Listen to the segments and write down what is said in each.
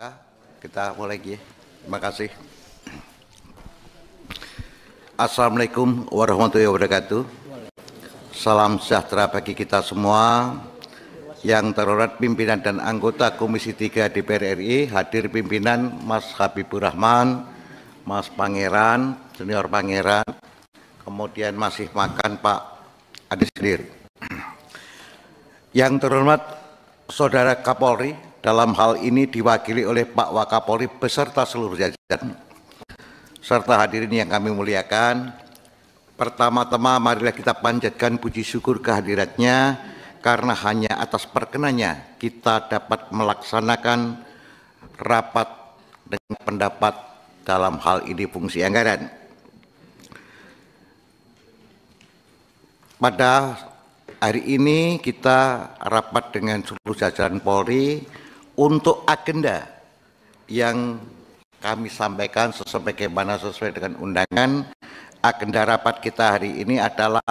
Kita mulai lagi. Terima kasih. Assalamualaikum warahmatullahi wabarakatuh. Salam sejahtera bagi kita semua. Yang terhormat pimpinan dan anggota Komisi 3 DPR RI, hadir pimpinan Mas Habibur Rahman, Mas Pangeran, Senior Pangeran, kemudian masih makan Pak Adi Sedir. Yang terhormat Saudara Kapolri, dalam hal ini diwakili oleh Pak Wakapolri beserta seluruh jajaran, serta hadirin yang kami muliakan. Pertama-tama marilah kita panjatkan puji syukur kehadiratnya, karena hanya atas perkenannya kita dapat melaksanakan rapat dengan pendapat dalam hal ini fungsi anggaran. Pada hari ini kita rapat dengan seluruh jajaran Polri untuk agenda yang kami sampaikan sesuai dengan undangan. Agenda rapat kita hari ini adalah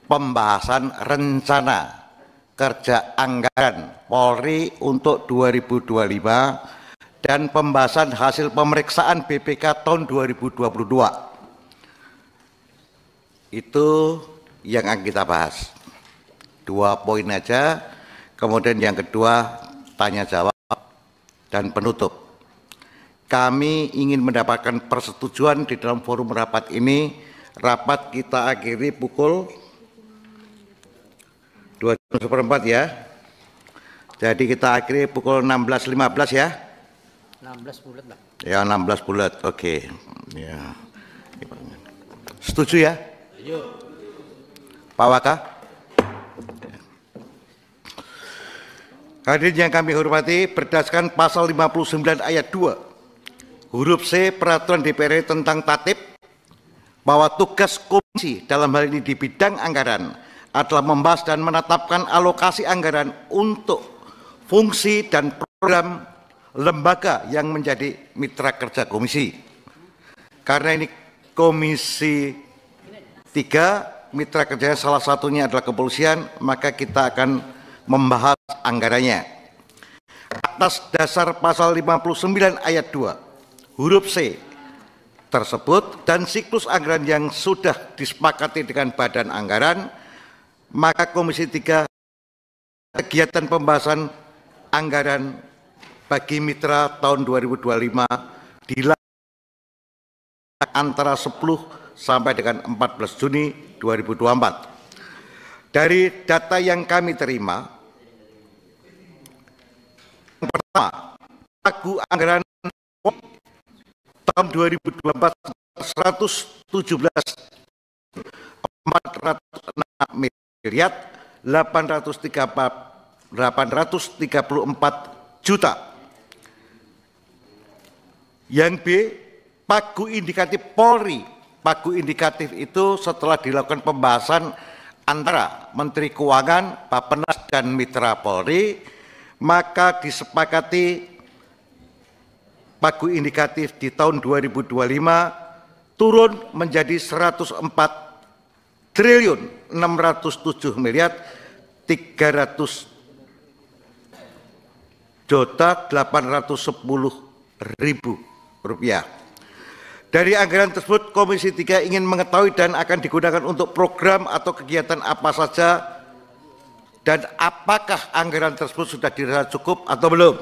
pembahasan rencana kerja anggaran Polri untuk 2025 dan pembahasan hasil pemeriksaan BPK tahun 2022. Itu yang akan kita bahas. 2 poin aja, kemudian yang kedua tanya jawab dan penutup. Kami ingin mendapatkan persetujuan di dalam forum rapat ini. Rapat kita akhiri pukul 2:04 ya. Jadi kita akhiri pukul 16.15 ya. 16 bulat lah. Ya 16 bulat, oke. Ya. Setuju ya? Setuju. Pak Waka? Hadirin yang kami hormati, berdasarkan pasal 59 ayat 2 huruf C Peraturan DPR tentang tatip, bahwa tugas komisi dalam hal ini di bidang anggaran adalah membahas dan menetapkan alokasi anggaran untuk fungsi dan program lembaga yang menjadi mitra kerja komisi. Karena ini Komisi 3, mitra kerjanya salah satunya adalah kepolisian, maka kita akan membahas anggarannya. Atas dasar pasal 59 ayat 2 huruf C tersebut dan siklus anggaran yang sudah disepakati dengan badan anggaran, maka Komisi 3 kegiatan pembahasan anggaran bagi mitra tahun 2025 dilakukan antara 10 sampai dengan 14 Juni 2024. Dari data yang kami terima, yang pertama, pagu anggaran tahun 2024 117.406 miliar 834 juta. Yang B, pagu indikatif Polri. Pagu indikatif itu setelah dilakukan pembahasan antara Menteri Keuangan, Bappenas dan Mitra Polri, maka disepakati pagu indikatif di tahun 2025 turun menjadi 104 triliun 607 miliar 300 juta 810 ribu rupiah. Dari anggaran tersebut, Komisi 3 ingin mengetahui dan akan digunakan untuk program atau kegiatan apa saja, dan apakah anggaran tersebut sudah dirasa cukup atau belum.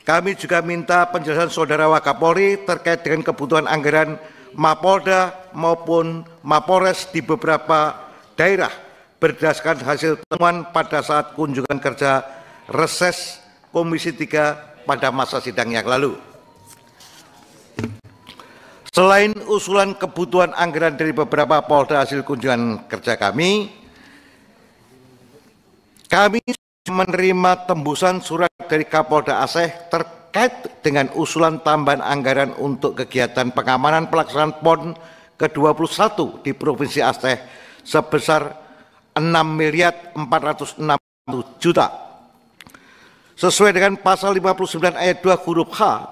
Kami juga minta penjelasan Saudara Wakapolri terkait dengan kebutuhan anggaran Mapolda maupun Mapolres di beberapa daerah berdasarkan hasil temuan pada saat kunjungan kerja reses Komisi 3 pada masa sidang yang lalu. Selain usulan kebutuhan anggaran dari beberapa Polda hasil kunjungan kerja kami menerima tembusan surat dari Kapolda Aceh terkait dengan usulan tambahan anggaran untuk kegiatan pengamanan pelaksanaan PON ke-21 di Provinsi Aceh sebesar 6.460 juta. Sesuai dengan pasal 59 ayat 2 huruf H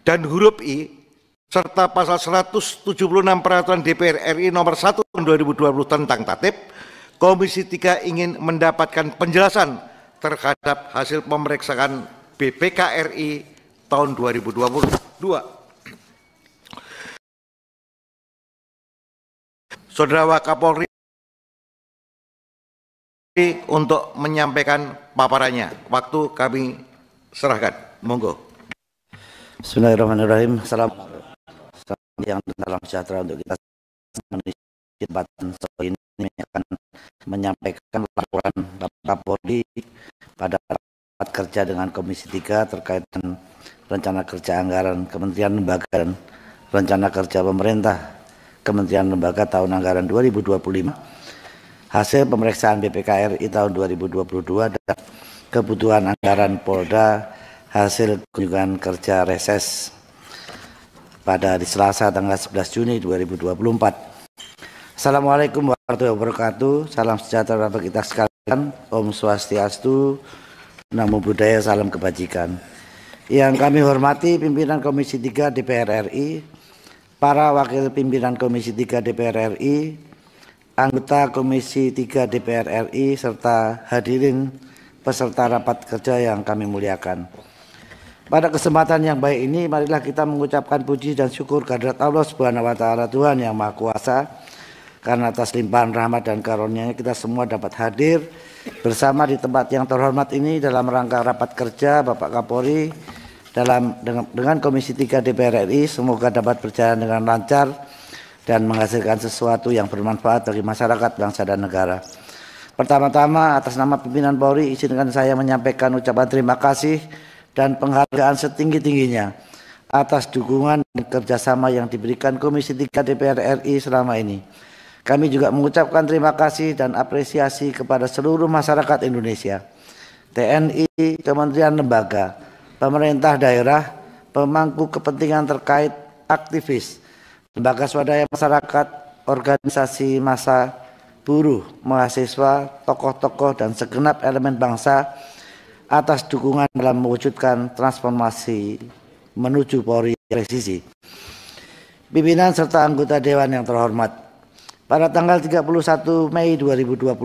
dan huruf I serta pasal 176 Peraturan DPR RI nomor 1 tahun 2020 tentang tatip, Komisi 3 ingin mendapatkan penjelasan terhadap hasil pemeriksaan BPKRI tahun 2022. Saudara Wakapolri untuk menyampaikan paparannya. Waktu kami serahkan. Monggo. Bismillahirrahmanirrahim. Selamat siang dan salam sejahtera untuk kita menuju kesempatan sore ini akan menyampaikan laporan Bapak Kapolri pada rapat kerja dengan Komisi 3 terkait dengan rencana kerja anggaran Kementerian Lembaga dan rencana kerja pemerintah Kementerian Lembaga tahun anggaran 2025, hasil pemeriksaan BPKRI tahun 2022 dan kebutuhan anggaran Polda hasil kunjungan kerja reses pada hari Selasa tanggal 11 Juni 2024. Assalamualaikum warahmatullahi wabarakatuh. Salam sejahtera bagi kita sekalian. Om Swastiastu, Namo Buddhaya, salam kebajikan. Yang kami hormati pimpinan Komisi 3 DPR RI, para wakil pimpinan Komisi 3 DPR RI, anggota Komisi 3 DPR RI, serta hadirin peserta rapat kerja yang kami muliakan. Pada kesempatan yang baik ini, marilah kita mengucapkan puji dan syukur kehadirat Allah Subhanahu wa Ta'ala, Tuhan yang Maha Kuasa, karena atas limpahan rahmat dan karunia-Nya kita semua dapat hadir bersama di tempat yang terhormat ini dalam rangka rapat kerja Bapak Kapolri dengan Komisi 3 DPR RI. Semoga dapat berjalan dengan lancar dan menghasilkan sesuatu yang bermanfaat bagi masyarakat, bangsa dan negara. Pertama-tama, atas nama pimpinan Polri, izinkan saya menyampaikan ucapan terima kasih dan penghargaan setinggi-tingginya atas dukungan dan kerjasama yang diberikan Komisi 3 DPR RI selama ini. Kami juga mengucapkan terima kasih dan apresiasi kepada seluruh masyarakat Indonesia, TNI, Kementerian Lembaga, pemerintah daerah, pemangku kepentingan terkait, aktivis, lembaga swadaya masyarakat, organisasi massa, buruh, mahasiswa, tokoh-tokoh dan segenap elemen bangsa atas dukungan dalam mewujudkan transformasi menuju Polri presisi. Pimpinan serta anggota Dewan yang terhormat, pada tanggal 31 Mei 2024,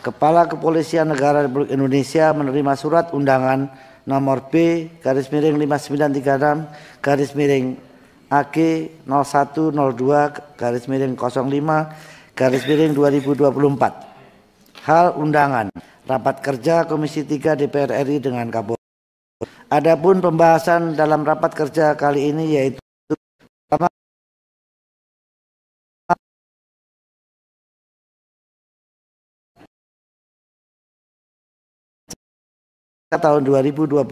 Kepala Kepolisian Negara Republik Indonesia menerima surat undangan nomor B/1336/AG 0102/05/2024. Hal undangan rapat kerja Komisi 3 DPR RI dengan Kapolri. Adapun pembahasan dalam rapat kerja kali ini yaitu tahun 2022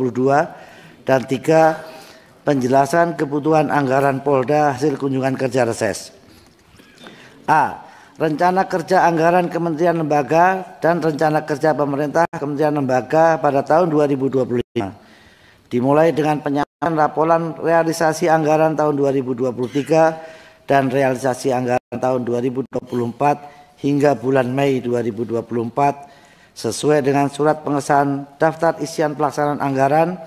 dan 3. Penjelasan kebutuhan anggaran Polda hasil kunjungan kerja reses. A. Rencana kerja anggaran Kementerian Lembaga dan rencana kerja pemerintah Kementerian Lembaga pada tahun 2025. Dimulai dengan penyampaian laporan realisasi anggaran tahun 2023 dan realisasi anggaran tahun 2024 hingga bulan Mei 2024 sesuai dengan surat pengesahan daftar isian pelaksanaan anggaran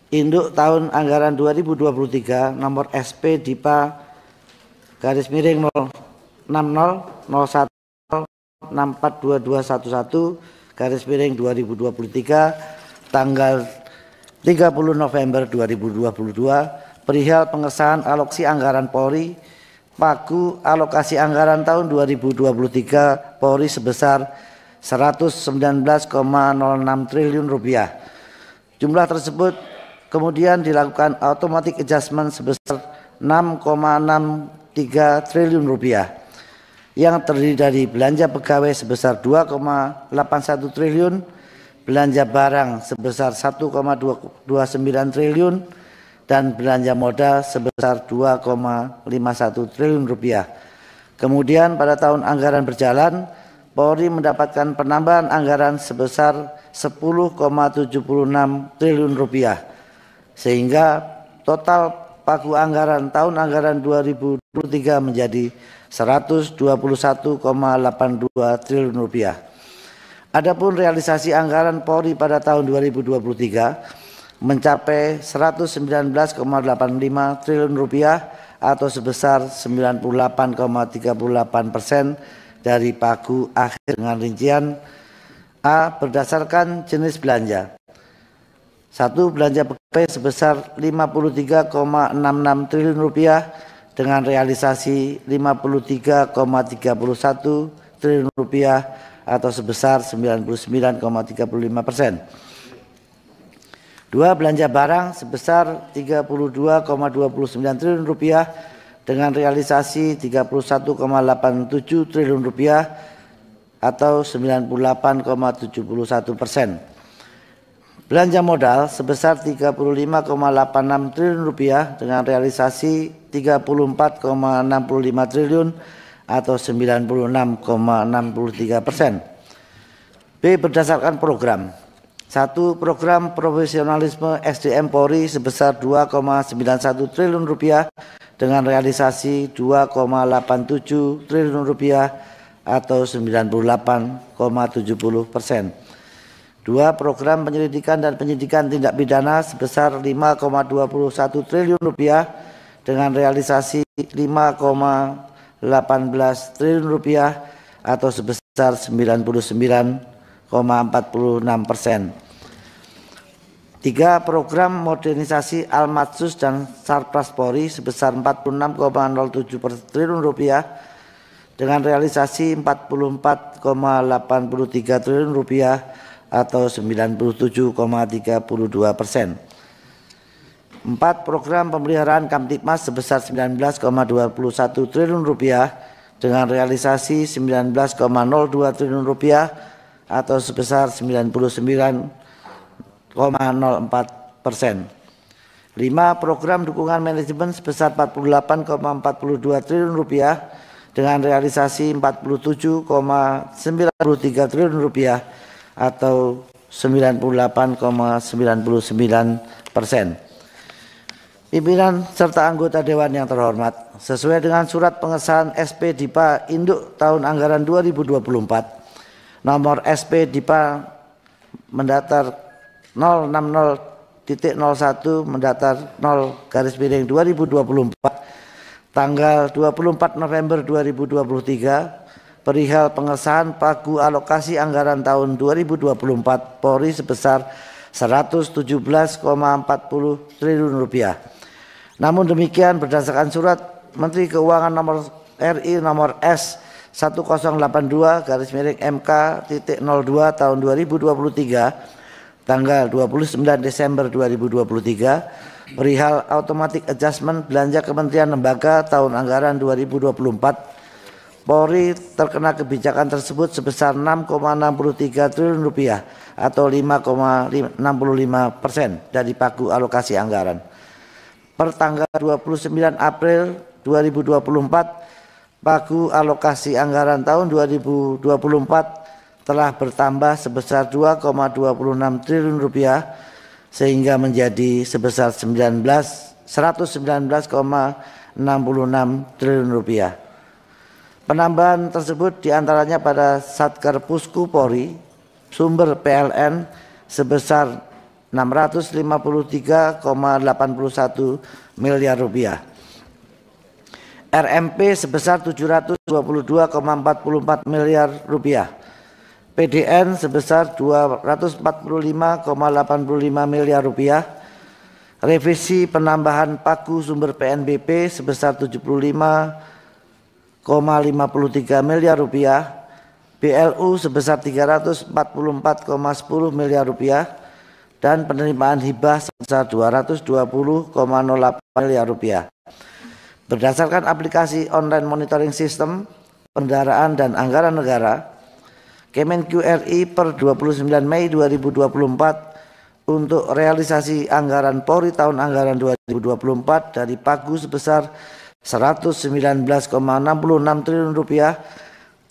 induk tahun anggaran 2023 nomor SP Dipa /60/642211/2023 tanggal 30 November 2022 perihal pengesahan alokasi anggaran Polri pagu alokasi anggaran tahun 2023 Polri sebesar 119,06 triliun rupiah. Jumlah tersebut kemudian dilakukan automatic adjustment sebesar 6,63 triliun rupiah yang terdiri dari belanja pegawai sebesar 2,81 triliun, belanja barang sebesar 1,29 triliun dan belanja modal sebesar 2,51 triliun rupiah. Kemudian pada tahun anggaran berjalan Polri mendapatkan penambahan anggaran sebesar 10,76 triliun rupiah sehingga total pagu anggaran tahun anggaran 2023 menjadi 121,82 triliun rupiah. Adapun realisasi anggaran Polri pada tahun 2023 mencapai 119,85 triliun rupiah atau sebesar 98,38% dari pagu akhir dengan rincian A. Berdasarkan jenis belanja, 1. Belanja pegawai sebesar Rp53,66 triliun dengan realisasi Rp53,31 triliun atau sebesar 99,35%. 2. Belanja barang sebesar Rp32,29 triliun dengan realisasi Rp31,87 triliun atau 98,71%. Belanja modal sebesar Rp35,86 triliun dengan realisasi Rp34,65 triliun atau 96,63%. B. Berdasarkan program. 1. Program profesionalisme SDM Polri sebesar Rp2,91 triliun dengan realisasi Rp2,87 triliun atau 98,70%. 2. Program penyelidikan dan penyidikan tindak pidana sebesar Rp5,21 triliun dengan realisasi Rp5,18 triliun atau sebesar 99,46%. 3. Program modernisasi Almatsus dan Sarpras Polri sebesar Rp46,07 triliun dengan realisasi Rp44,83 triliun atau 97,32%. 4. Program pemeliharaan Kamtipmas sebesar Rp19,21 triliun dengan realisasi Rp19,02 triliun atau sebesar 99,04%. 5. Program dukungan manajemen sebesar Rp48,42 triliun dengan realisasi Rp47,93 triliun atau 98,99%. Pimpinan serta anggota Dewan yang terhormat, sesuai dengan surat pengesahan SP Dipa Induk tahun anggaran 2024 nomor SP Dipa mendatar 060.01 mendatar 0/2024 tanggal 24 November 2023 perihal pengesahan pagu alokasi anggaran tahun 2024 Polri sebesar Rp117,40 triliun. Namun demikian, berdasarkan surat Menteri Keuangan nomor RI nomor S 1082/MK.02 tahun 2023 tanggal 29 Desember 2023 perihal automatic adjustment belanja kementerian lembaga tahun anggaran 2024 Polri terkena kebijakan tersebut sebesar Rp6,63 triliun atau 5,65% dari pagu alokasi anggaran. Per tanggal 29 April 2024, pagu alokasi anggaran tahun 2024 telah bertambah sebesar Rp2,26 triliun sehingga menjadi sebesar Rp119,66 triliun. Penambahan tersebut diantaranya pada Satker Pusku Polri, sumber PLN sebesar Rp653,81 miliar, RMP sebesar Rp722,44 miliar, PDN sebesar Rp245,85 miliar, revisi penambahan pagu sumber PNBP sebesar Rp75,53 miliar, BLU sebesar Rp344,10 miliar dan penerimaan hibah sebesar Rp220,08 miliar. Berdasarkan aplikasi online monitoring sistem kendaraan dan anggaran negara, Kemenq RI per 29 Mei 2024 untuk realisasi anggaran Polri tahun anggaran 2024 dari pagu sebesar Rp119,66 triliun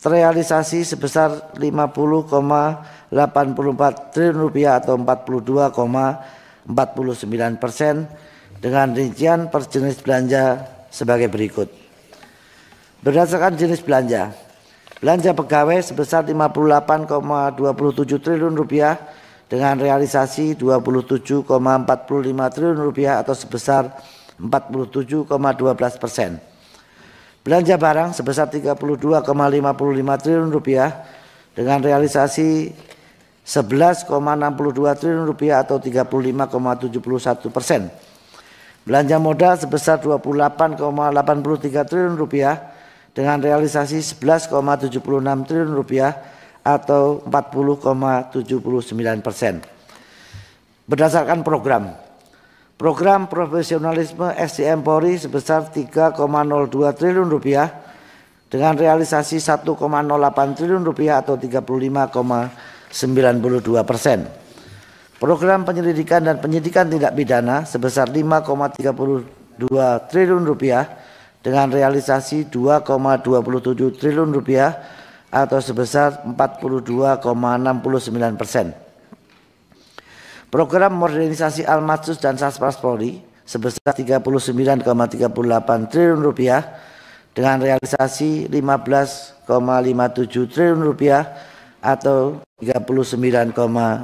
terrealisasi sebesar Rp50,84 triliun atau 42,49% dengan rincian per jenis belanja sebagai berikut. Berdasarkan jenis belanja, belanja pegawai sebesar Rp58,27 triliun dengan realisasi Rp27,45 triliun atau sebesar 47,12%. Belanja barang sebesar Rp32,55 triliun dengan realisasi 11,62 triliun rupiah atau 35,71%. Belanja modal sebesar 28,83 triliun rupiah dengan realisasi 11,76 triliun rupiah atau 40,79%. Berdasarkan program profesionalisme SDM Polri sebesar 3,02 triliun rupiah dengan realisasi 1,08 triliun rupiah atau 35,92%. Program penyelidikan dan penyidikan tindak pidana sebesar 5,32 triliun rupiah dengan realisasi 2,27 triliun rupiah atau sebesar 42,69%. Program modernisasi Almatsus dan Satpas Polri sebesar 39,38 triliun rupiah dengan realisasi 15,57 triliun rupiah atau 39,55%.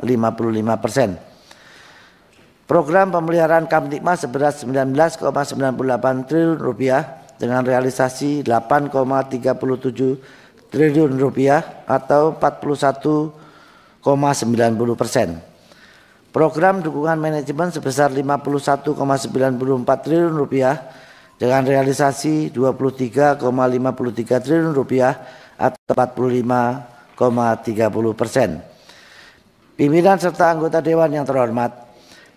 Program pemeliharaan Kamtipmas seberat 19,98 triliun rupiah dengan realisasi 8,37 triliun rupiah atau 41,90%. Program dukungan manajemen sebesar 51,94 triliun rupiah dengan realisasi 23,53 triliun rupiah atau 45,30%. Pimpinan serta anggota Dewan yang terhormat,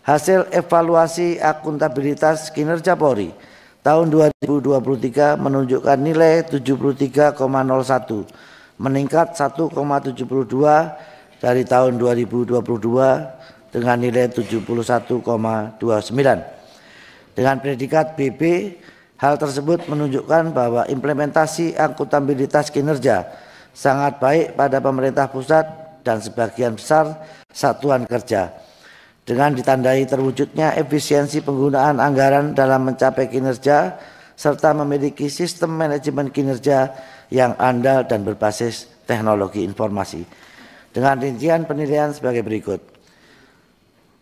hasil evaluasi akuntabilitas kinerja Polri tahun 2023 menunjukkan nilai 73,01, meningkat 1,72 dari tahun 2022 dengan nilai 71,29. Dengan predikat BB, hal tersebut menunjukkan bahwa implementasi akuntabilitas kinerja sangat baik pada pemerintah pusat dan sebagian besar satuan kerja. Dengan ditandai terwujudnya efisiensi penggunaan anggaran dalam mencapai kinerja serta memiliki sistem manajemen kinerja yang andal dan berbasis teknologi informasi. Dengan rincian penilaian sebagai berikut.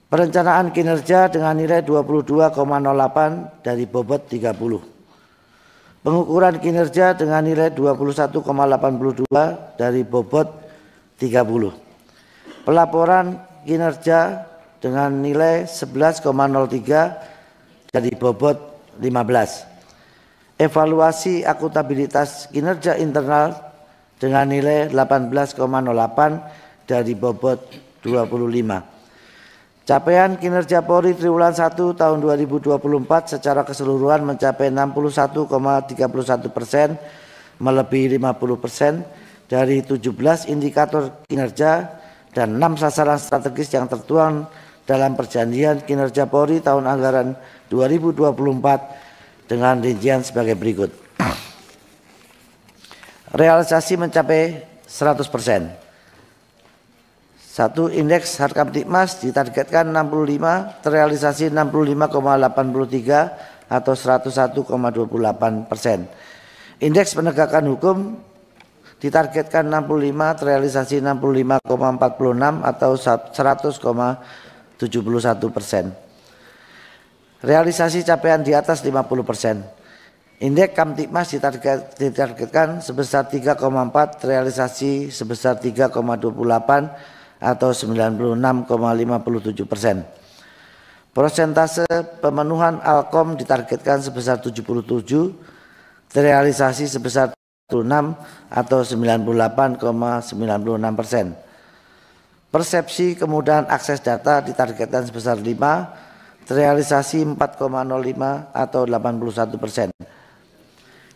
Perencanaan kinerja dengan nilai 22,08 dari bobot 30. Pengukuran kinerja dengan nilai 21,82 dari bobot 30. Pelaporan kinerja dengan nilai 11,03 dari bobot 15. Evaluasi akuntabilitas kinerja internal dengan nilai 18,08 dari bobot 25. Capaian kinerja Polri triwulan 1 tahun 2024 secara keseluruhan mencapai 61,31%, melebihi 50% dari 17 indikator kinerja dan 6 sasaran strategis yang tertuang dalam perjanjian kinerja Polri tahun anggaran 2024 dengan rincian sebagai berikut. Realisasi mencapai 100%. 1. Indeks Harkamtipmas ditargetkan 65, terrealisasi 65,83 atau 101,28%. Indeks penegakan hukum ditargetkan 65, terrealisasi 65,46 atau 100,71%. Realisasi capaian di atas 50%. Indeks Kamtipmas ditargetkan sebesar 3,4, realisasi sebesar 3,28 atau 96,57%. Persentase pemenuhan Alkom ditargetkan sebesar 77, terrealisasi sebesar 76 atau 98,96%. Persepsi kemudahan akses data ditargetkan sebesar 5, terrealisasi 4,05 atau 81%.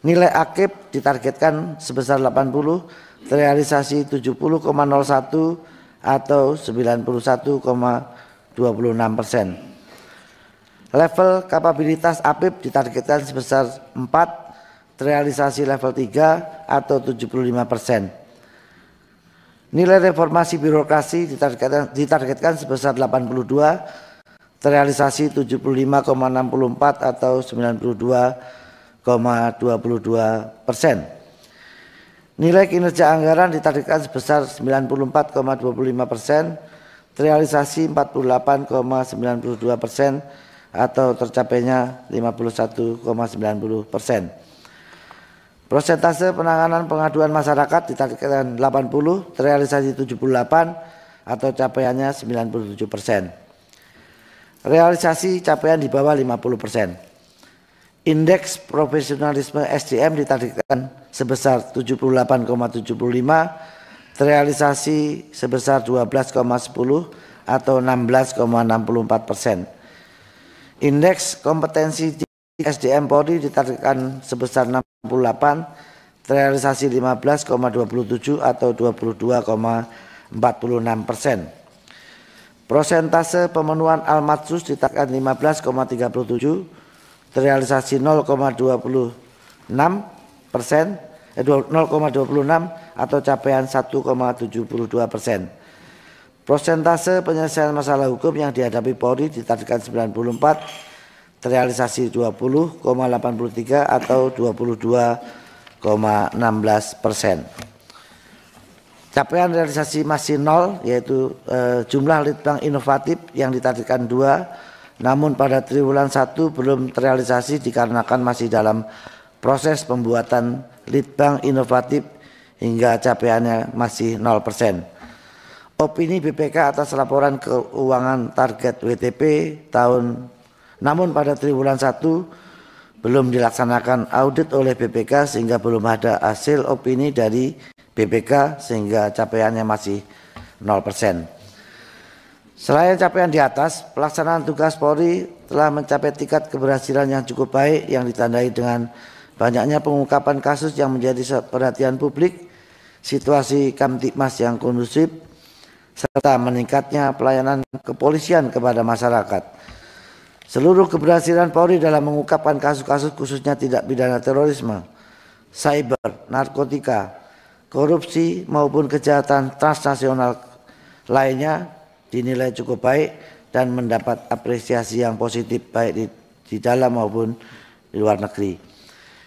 Nilai AKIP ditargetkan sebesar 80, terrealisasi 70,01 atau 91,26%. Level kapabilitas APIP ditargetkan sebesar 4, terrealisasi level 3 atau 75%. Nilai reformasi birokrasi ditargetkan sebesar 82, terrealisasi 75,64 atau 92,22%. Nilai kinerja anggaran ditargetkan sebesar 94,25%, terrealisasi 48,92% atau tercapainya 51,90%. Persentase penanganan pengaduan masyarakat ditargetkan 80, terrealisasi 78 atau capaiannya 97%. Realisasi capaian di bawah 50%. Indeks profesionalisme SDM ditargetkan sebesar 78,75, terrealisasi sebesar 12,10 atau 16,64%. Indeks kompetensi SDM Polri ditargetkan sebesar 68, terrealisasi 15,27 atau 22,46%. Persentase pemenuhan Al-Matsus ditargetkan 15,37, terrealisasi 0,26% atau capaian 1,72%. Persentase penyelesaian masalah hukum yang dihadapi Polri ditargetkan 94, terrealisasi 20,83 atau 22,16%. Capaian realisasi masih nol, yaitu jumlah litbang inovatif yang ditargetkan 2, namun pada triwulan 1 belum terrealisasi dikarenakan masih dalam proses pembuatan litbang inovatif hingga capaiannya masih 0%. Opini BPK atas laporan keuangan target WTP namun pada triwulan 1 belum dilaksanakan audit oleh BPK sehingga belum ada hasil opini dari BPK sehingga capaiannya masih 0%. Selain capaian di atas, pelaksanaan tugas Polri telah mencapai tingkat keberhasilan yang cukup baik yang ditandai dengan banyaknya pengungkapan kasus yang menjadi perhatian publik, situasi Kamtibmas yang kondusif, serta meningkatnya pelayanan kepolisian kepada masyarakat. Seluruh keberhasilan Polri dalam mengungkapkan kasus-kasus khususnya tindak pidana terorisme, cyber, narkotika, korupsi maupun kejahatan transnasional lainnya dinilai cukup baik dan mendapat apresiasi yang positif baik di dalam maupun di luar negeri.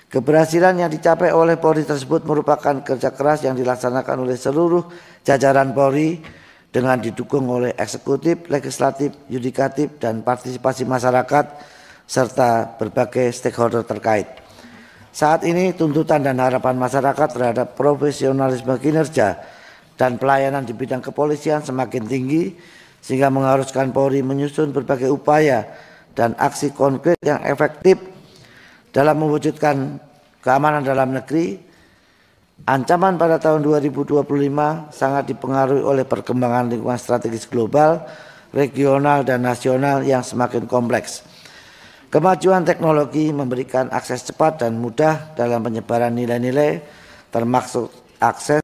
Keberhasilan yang dicapai oleh Polri tersebut merupakan kerja keras yang dilaksanakan oleh seluruh jajaran Polri dengan didukung oleh eksekutif, legislatif, yudikatif, dan partisipasi masyarakat serta berbagai stakeholder terkait. Saat ini tuntutan dan harapan masyarakat terhadap profesionalisme kinerja dan pelayanan di bidang kepolisian semakin tinggi sehingga mengharuskan Polri menyusun berbagai upaya dan aksi konkret yang efektif dalam mewujudkan keamanan dalam negeri. Ancaman pada tahun 2025 sangat dipengaruhi oleh perkembangan lingkungan strategis global, regional, dan nasional yang semakin kompleks. Kemajuan teknologi memberikan akses cepat dan mudah dalam penyebaran nilai-nilai, termasuk akses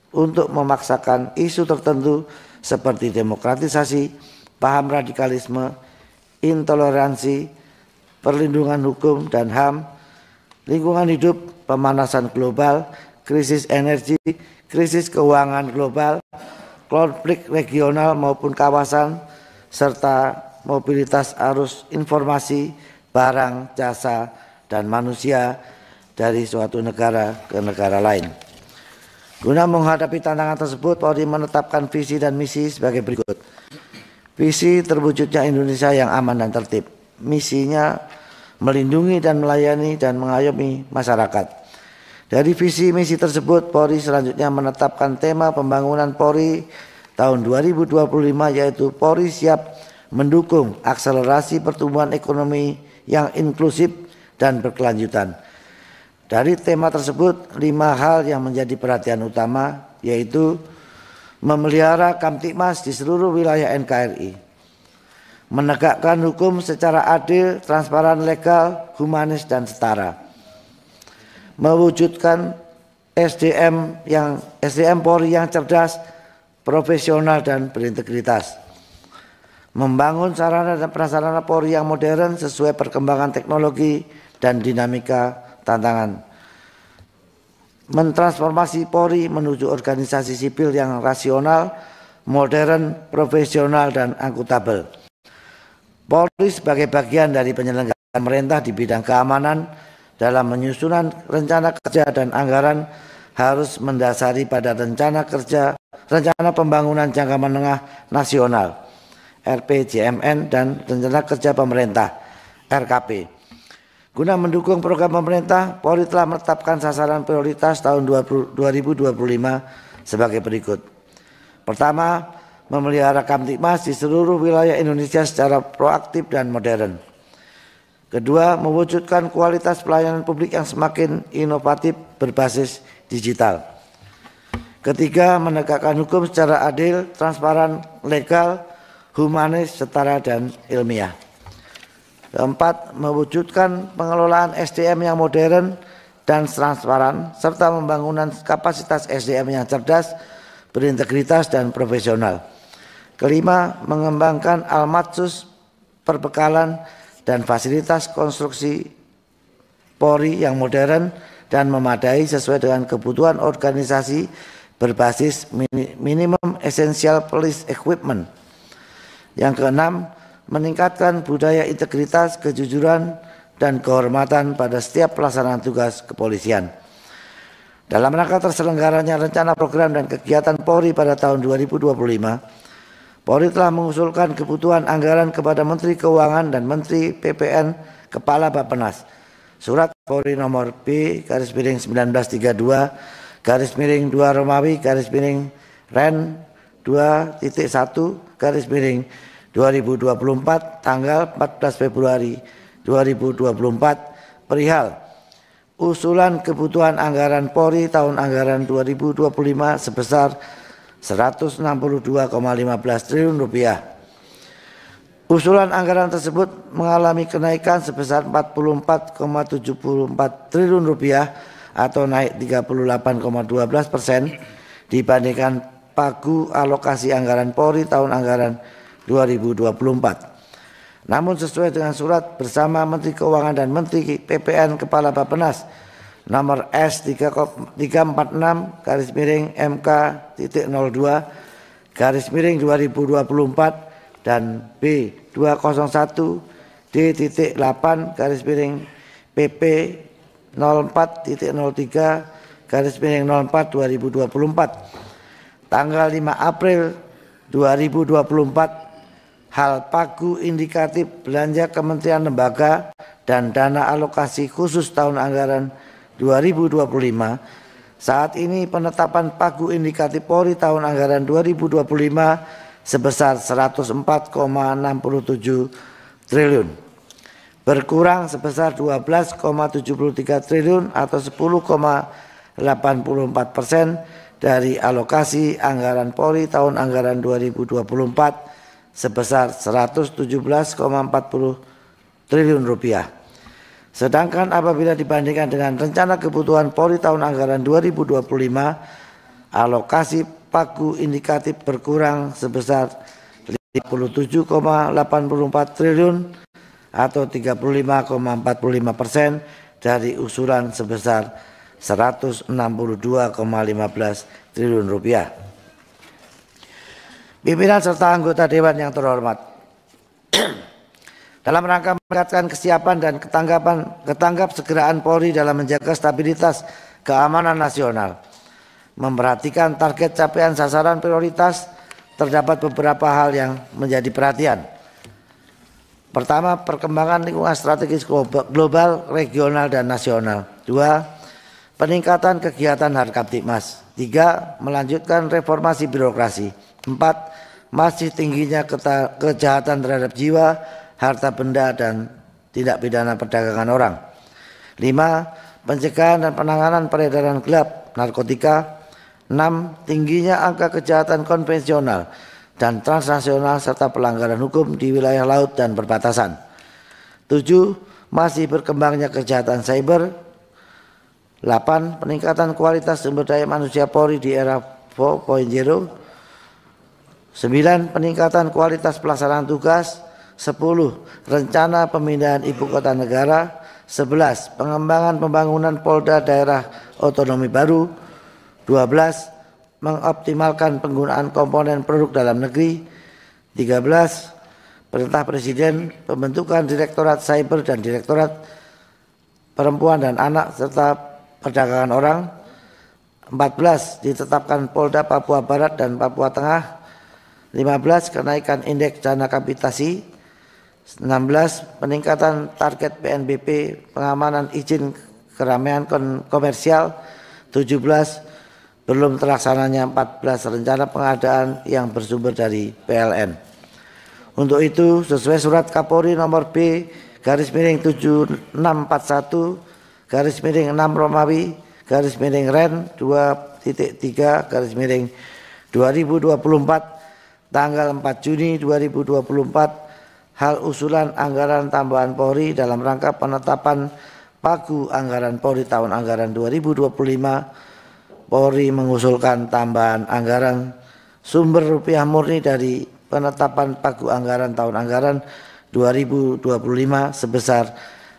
untuk memaksakan isu tertentu seperti demokratisasi, paham radikalisme, intoleransi, perlindungan hukum dan HAM, lingkungan hidup, pemanasan global, krisis energi, krisis keuangan global, konflik regional maupun kawasan, serta mobilitas arus informasi, barang, jasa, dan manusia dari suatu negara ke negara lain. Guna menghadapi tantangan tersebut, Polri menetapkan visi dan misi sebagai berikut. Visi terwujudnya Indonesia yang aman dan tertib. Misinya melindungi dan melayani dan mengayomi masyarakat. Dari visi misi tersebut, Polri selanjutnya menetapkan tema pembangunan Polri tahun 2025 yaitu Polri siap mendukung akselerasi pertumbuhan ekonomi yang inklusif dan berkelanjutan. Dari tema tersebut, 5 hal yang menjadi perhatian utama yaitu memelihara Kamtibmas di seluruh wilayah NKRI, menegakkan hukum secara adil, transparan, legal, humanis, dan setara, mewujudkan SDM Polri yang cerdas, profesional, dan berintegritas, membangun sarana dan prasarana Polri yang modern sesuai perkembangan teknologi dan dinamika tantangan, mentransformasi Polri menuju organisasi sipil yang rasional, modern, profesional, dan akuntabel. Polri sebagai bagian dari penyelenggaraan pemerintah di bidang keamanan dalam menyusunan rencana kerja dan anggaran harus mendasari pada rencana pembangunan jangka menengah nasional RPJMN dan rencana kerja pemerintah RKP. Guna mendukung program pemerintah, Polri telah menetapkan sasaran prioritas tahun 2025 sebagai berikut. Pertama, memelihara Kamtibmas di seluruh wilayah Indonesia secara proaktif dan modern. Kedua, mewujudkan kualitas pelayanan publik yang semakin inovatif berbasis digital. Ketiga, menegakkan hukum secara adil, transparan, legal, humanis, setara, dan ilmiah. Keempat, mewujudkan pengelolaan SDM yang modern dan transparan, serta pembangunan kapasitas SDM yang cerdas, berintegritas, dan profesional. Kelima, mengembangkan almatsus, perbekalan, dan fasilitas konstruksi Polri yang modern dan memadai sesuai dengan kebutuhan organisasi berbasis minimum essential police equipment. Yang keenam, meningkatkan budaya integritas, kejujuran, dan kehormatan pada setiap pelaksanaan tugas kepolisian. Dalam rangka terselenggaranya rencana program dan kegiatan Polri pada tahun 2025, Polri telah mengusulkan kebutuhan anggaran kepada Menteri Keuangan dan Menteri PPN Kepala Bappenas. Surat Polri nomor B/1932/2 Romawi Ren 2.1/2024 tanggal 14 Februari 2024 perihal usulan kebutuhan anggaran Polri tahun anggaran 2025 sebesar 162,15 triliun rupiah. Usulan anggaran tersebut mengalami kenaikan sebesar 44,74 triliun rupiah atau naik 38,12% dibandingkan pagu alokasi anggaran Polri tahun anggaran 2024. Namun sesuai dengan surat bersama Menteri Keuangan dan Menteri PPN Kepala Bappenas nomor S359-02/2024 dan B201D-8-PP04.03/04/2024 tanggal 5 April 2024 hal pagu indikatif belanja kementerian lembaga dan dana alokasi khusus tahun anggaran 2025. Saat ini penetapan pagu indikatif Polri tahun anggaran 2025 sebesar 104,67 triliun. Berkurang sebesar 12,73 triliun atau 10,84% dari alokasi anggaran Polri tahun anggaran 2024 sebesar 117,40 triliun rupiah. Sedangkan apabila dibandingkan dengan rencana kebutuhan Polri tahun anggaran 2025, alokasi pagu indikatif berkurang sebesar 57,84 triliun atau 35,45% dari usulan sebesar 162,15 triliun rupiah. Pimpinan serta anggota Dewan yang terhormat, dalam rangka meningkatkan kesiapan dan ketanggap segeraan Polri dalam menjaga stabilitas keamanan nasional, memperhatikan target capaian sasaran prioritas, terdapat beberapa hal yang menjadi perhatian. Pertama, perkembangan lingkungan strategis global, regional, dan nasional. 2, peningkatan kegiatan Harkamtibmas. 3, melanjutkan reformasi birokrasi. 4, masih tingginya kejahatan terhadap jiwa, harta benda, dan tindak pidana perdagangan orang. 5, pencegahan dan penanganan peredaran gelap narkotika. 6, tingginya angka kejahatan konvensional dan transnasional serta pelanggaran hukum di wilayah laut dan perbatasan. 7, masih berkembangnya kejahatan cyber. 8, peningkatan kualitas sumber daya manusia Polri di era 4.0. 9, peningkatan kualitas pelaksanaan tugas. 10, rencana pemindahan ibu kota negara. 11, pengembangan pembangunan Polda daerah otonomi baru. 12, mengoptimalkan penggunaan komponen produk dalam negeri. 13, perintah Presiden pembentukan Direktorat Cyber dan Direktorat Perempuan dan Anak serta Perdagangan Orang. 14, ditetapkan Polda Papua Barat dan Papua Tengah. 15, kenaikan indeks dana kapitasi. 16, peningkatan target PNBP pengamanan izin keramaian komersial. 17, belum terlaksananya 14 rencana pengadaan yang bersumber dari PLN. Untuk itu, sesuai surat Kapolri nomor B/7641/6 Romawi /Ren 2.3/2024 tanggal 4 Juni 2024 hal usulan anggaran tambahan Polri dalam rangka penetapan pagu anggaran Polri tahun anggaran 2025. Polri mengusulkan tambahan anggaran sumber rupiah murni dari penetapan pagu anggaran tahun anggaran 2025 sebesar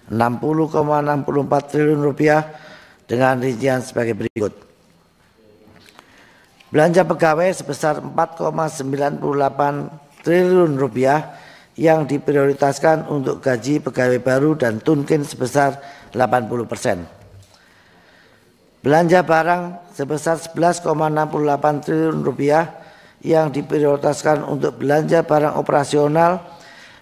60,64 triliun rupiah dengan rincian sebagai berikut. Belanja pegawai sebesar 4,98 triliun rupiah yang diprioritaskan untuk gaji pegawai baru dan tunkin sebesar 80%. Belanja barang sebesar 11,68 triliun rupiah yang diprioritaskan untuk belanja barang operasional,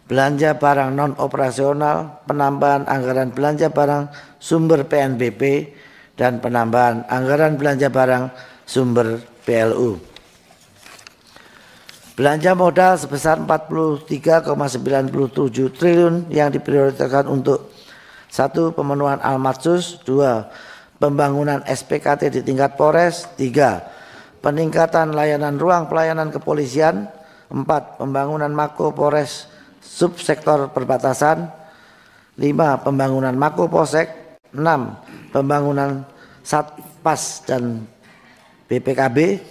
belanja barang non operasional, penambahan anggaran belanja barang sumber PNBP dan penambahan anggaran belanja barang sumber PLU. Belanja modal sebesar 43,97 triliun yang diprioritaskan untuk 1. Pemenuhan Almatsus, 2. Pembangunan SPKT di tingkat Polres, 3. Peningkatan layanan ruang pelayanan kepolisian, 4. Pembangunan Mako Polres subsektor perbatasan, 5. Pembangunan Mako Polsek, 6. Pembangunan Satpas dan BPKB,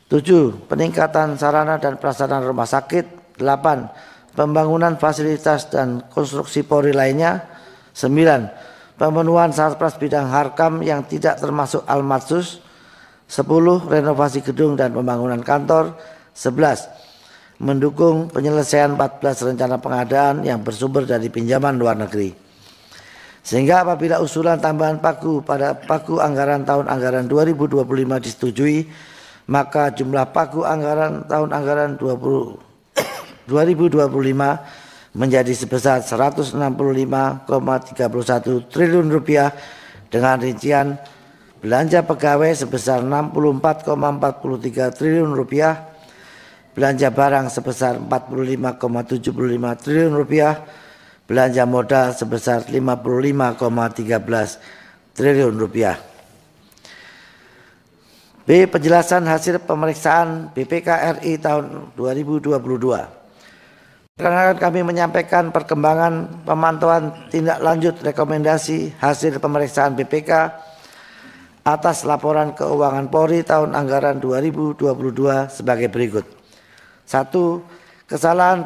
7. Peningkatan sarana dan prasarana rumah sakit, 8. Pembangunan fasilitas dan konstruksi Polri lainnya, 9. Pemenuhan sarpras bidang harkam yang tidak termasuk Almatsus, 10. Renovasi gedung dan pembangunan kantor, 11. Mendukung penyelesaian 14 rencana pengadaan yang bersumber dari pinjaman luar negeri. Sehingga apabila usulan tambahan pagu pada pagu anggaran tahun anggaran 2025 disetujui, maka jumlah pagu anggaran tahun anggaran 2025 menjadi sebesar 165,31 triliun rupiah dengan rincian belanja pegawai sebesar 64,43 triliun rupiah, belanja barang sebesar 45,75 triliun rupiah, belanja modal sebesar 55,13 triliun rupiah. B. Penjelasan hasil pemeriksaan BPK RI tahun 2022. Perkenalkan kami menyampaikan perkembangan pemantauan tindak lanjut rekomendasi hasil pemeriksaan BPK atas laporan keuangan Polri tahun anggaran 2022 sebagai berikut. 1. Kesalahan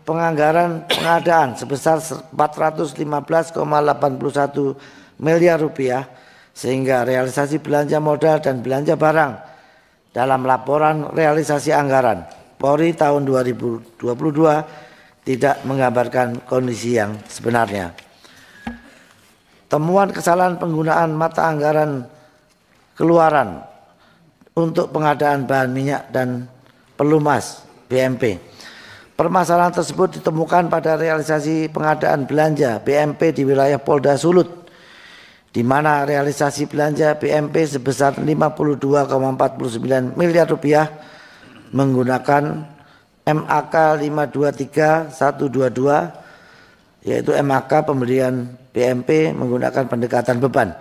penganggaran pengadaan sebesar 415,81 miliar rupiah sehingga realisasi belanja modal dan belanja barang dalam laporan realisasi anggaran Polri tahun 2022 tidak menggambarkan kondisi yang sebenarnya. Temuan kesalahan penggunaan mata anggaran keluaran untuk pengadaan bahan minyak dan pelumas BMP. Permasalahan tersebut ditemukan pada realisasi pengadaan belanja BMP di wilayah Polda Sulut, di mana realisasi belanja BMP sebesar 52,49 miliar rupiah menggunakan MAK 523122, yaitu MAK pembelian BMP menggunakan pendekatan beban,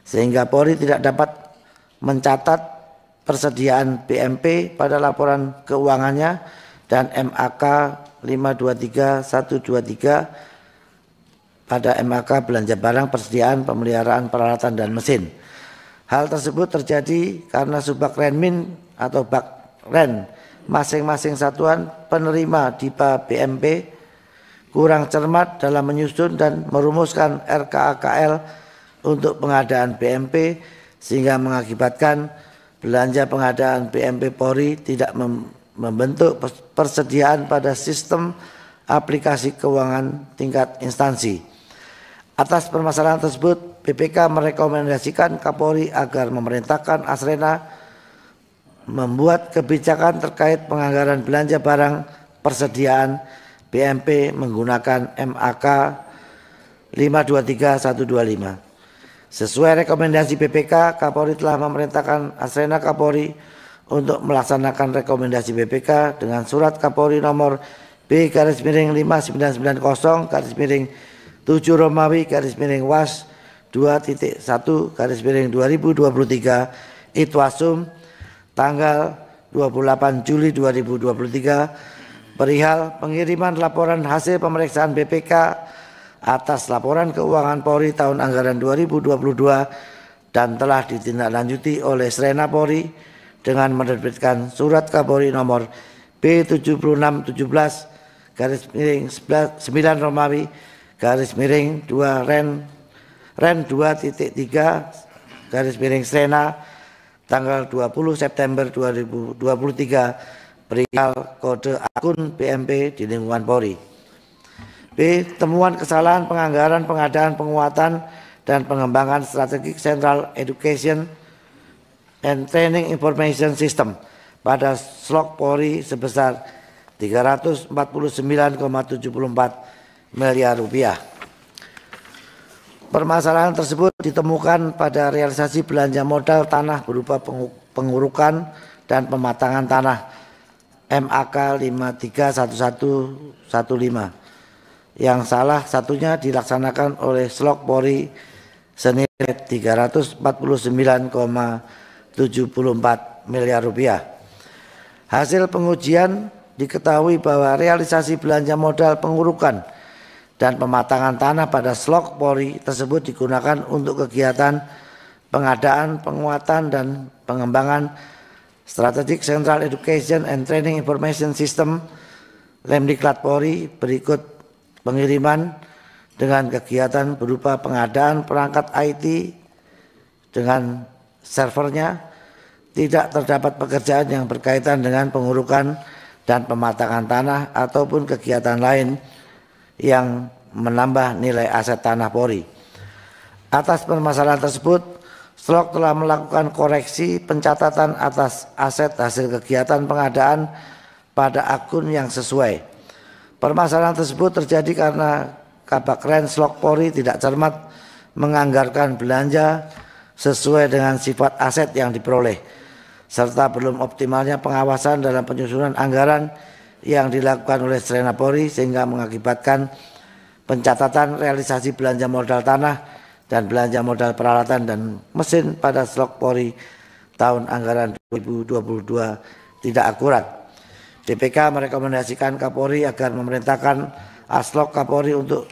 sehingga Polri tidak dapat mencatat persediaan BMP pada laporan keuangannya, dan MAK 523123 pada MAK belanja barang persediaan pemeliharaan peralatan dan mesin. Hal tersebut terjadi karena Subakrenmin atau Bakren masing-masing satuan penerima DIPA BMP kurang cermat dalam menyusun dan merumuskan RKAKL untuk pengadaan BMP, sehingga mengakibatkan belanja pengadaan BMP Polri tidak membentuk persediaan pada sistem aplikasi keuangan tingkat instansi. Atas permasalahan tersebut, BPK merekomendasikan Kapolri agar memerintahkan Asrena membuat kebijakan terkait penganggaran belanja barang persediaan BMP menggunakan MAK 523125. Sesuai rekomendasi BPK, Kapolri telah memerintahkan Asrena Kapolri untuk melaksanakan rekomendasi BPK dengan surat Kapolri nomor B/5990/7 Romawi _Was 2.1/2023 Itwasum tanggal 28 Juli 2023 perihal pengiriman laporan hasil pemeriksaan BPK atas laporan keuangan Polri tahun anggaran 2022 dan telah ditindaklanjuti oleh Srena Polri dengan menerbitkan surat Kapolri nomor B7617/9 Romawi _2 Ren 2.3 Srena tanggal 20 September 2023 perihal kode akun BMP di lingkungan Polri. B. Temuan kesalahan penganggaran pengadaan penguatan dan pengembangan strategik Central Education and Training Information System pada Slok Polri sebesar 349,74 miliar rupiah. Permasalahan tersebut ditemukan pada realisasi belanja modal tanah berupa pengurukan dan pematangan tanah MAK 531115 yang salah satunya dilaksanakan oleh Slok Polri senilai 349,74 miliar rupiah. Hasil pengujian diketahui bahwa realisasi belanja modal pengurukan dan pematangan tanah pada Slok Polri tersebut digunakan untuk kegiatan pengadaan, penguatan dan pengembangan Strategic Central Education and Training Information System Lemdiklat Polri berikut pengiriman dengan kegiatan berupa pengadaan perangkat IT dengan servernya, tidak terdapat pekerjaan yang berkaitan dengan pengurukan dan pematangan tanah ataupun kegiatan lain yang menambah nilai aset tanah Polri. Atas permasalahan tersebut, Slok telah melakukan koreksi pencatatan atas aset hasil kegiatan pengadaan pada akun yang sesuai. Permasalahan tersebut terjadi karena Kabakren Slok Polri tidak cermat menganggarkan belanja sesuai dengan sifat aset yang diperoleh, serta belum optimalnya pengawasan dalam penyusunan anggaran yang dilakukan oleh Srena Polri sehingga mengakibatkan pencatatan realisasi belanja modal tanah dan belanja modal peralatan dan mesin pada Slok Polri tahun anggaran 2022 tidak akurat. BPK merekomendasikan Kapolri agar memerintahkan Aslok Kapolri untuk